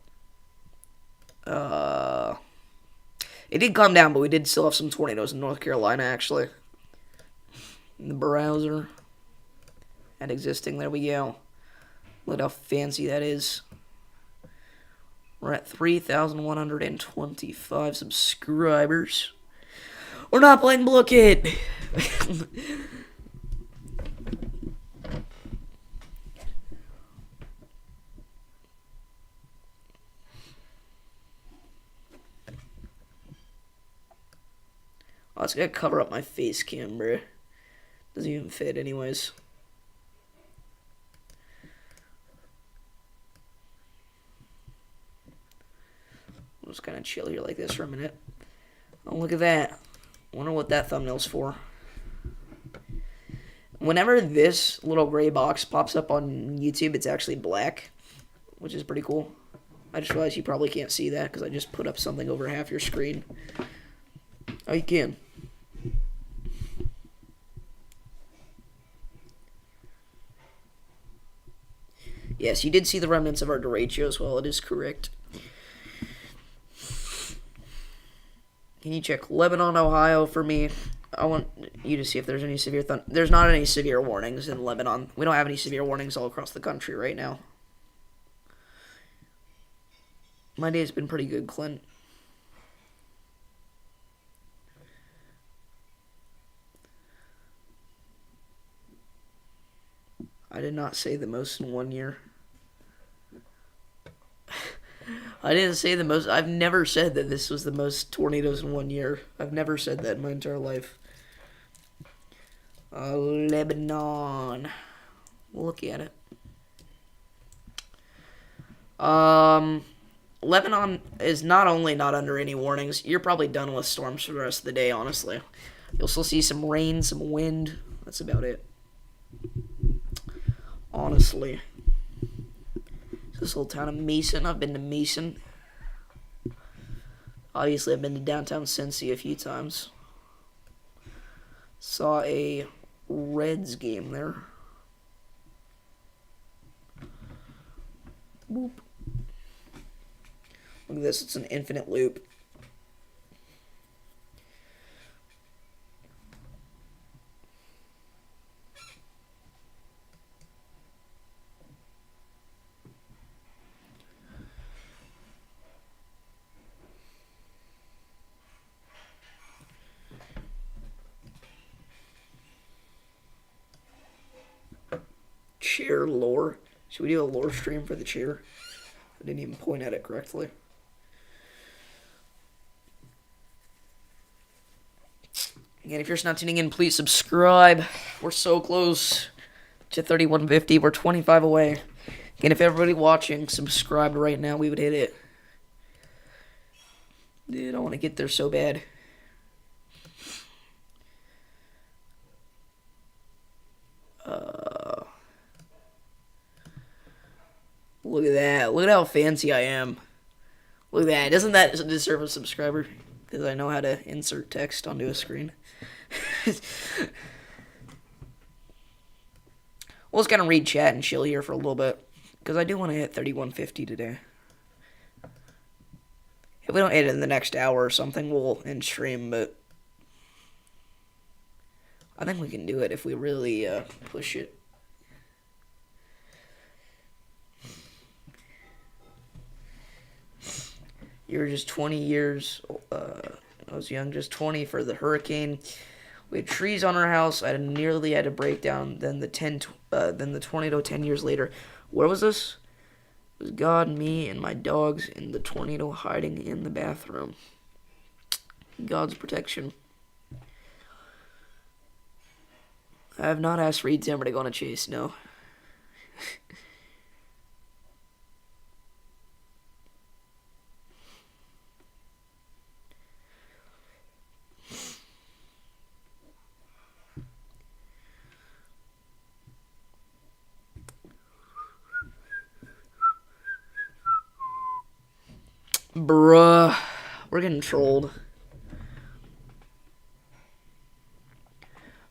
It did calm down, but we did still have some tornadoes in North Carolina, actually. In the browser. And existing. There we go. Look how fancy that is. We're at 3,125 subscribers. We're not playing Blookit! Oh, it's gonna cover up my face cam, bro. Doesn't even fit anyways. I'll just kind of chill here like this for a minute. Oh, look at that. Wonder what that thumbnail's for. Whenever this little gray box pops up on YouTube, it's actually black, which is pretty cool. I just realized you probably can't see that because I just put up something over half your screen. Oh, you can. Yes, you did see the remnants of our derecho as well. It is correct. Can you check Lebanon, Ohio for me? I want you to see if there's any severe thunder. There's not any severe warnings in Lebanon. We don't have any severe warnings all across the country right now. My day's been pretty good, Clint. I did not say the most in 1 year. I didn't say the most. I've never said that this was the most tornadoes in 1 year. I've never said that in my entire life. Lebanon. We'll look at it. Um, Lebanon is not only not under any warnings, you're probably done with storms for the rest of the day, honestly. You'll still see some rain, some wind. That's about it. Honestly. This little town of Mason. I've been to Mason. Obviously, I've been to downtown Cincy a few times. Saw a Reds game there. Boop. Look at this. It's an infinite loop. Chair lore. Should we do a lore stream for the chair? I didn't even point at it correctly. Again, if you're just not tuning in, please subscribe. We're so close to 3150. We're 25 away. Again, if everybody watching subscribed right now, we would hit it. Dude, I want to get there so bad. Look at that. Look at how fancy I am. Look at that. Doesn't that deserve a subscriber? Because I know how to insert text onto a screen. We'll just kind of read chat and chill here for a little bit. Because I do want to hit 3150 today. If we don't hit it in the next hour or something, we'll end stream, but I think we can do it if we really push it. You were just 20 years, I was young, just 20 for the hurricane. We had trees on our house. I nearly had to break down. Then the tornado 10 years later. Where was this? It was God, me, and my dogs in the tornado hiding in the bathroom. God's protection. I have not asked Reed Zimmer to go on a chase, no. Bruh. We're getting trolled.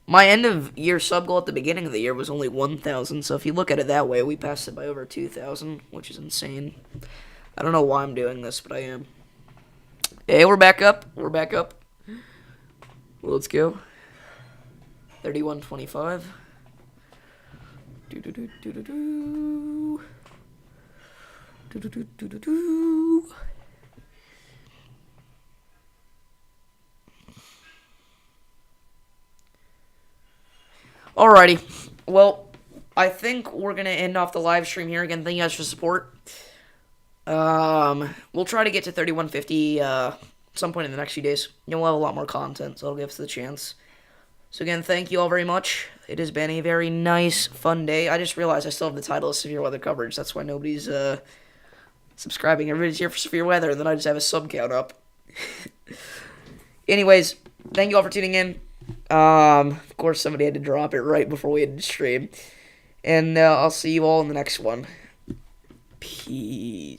My end of year sub goal at the beginning of the year was only 1,000, so if you look at it that way, we passed it by over 2,000, which is insane. I don't know why I'm doing this, but I am. Hey, we're back up. We're back up. Let's go. 3125. Do-do-do-do-do-do. Do-do-do-do-do-do. Alrighty. Well, I think we're going to end off the live stream here. Again, thank you guys for support. We'll try to get to 3150 some point in the next few days. We'll have a lot more content, so it'll give us the chance. So again, thank you all very much. It has been a very nice, fun day. I just realized I still have the title of Severe Weather Coverage. That's why nobody's subscribing. Everybody's here for severe weather, and then I just have a sub count up. Anyways, thank you all for tuning in. Of course, somebody had to drop it right before we had to stream. And I'll see you all in the next one. Peace.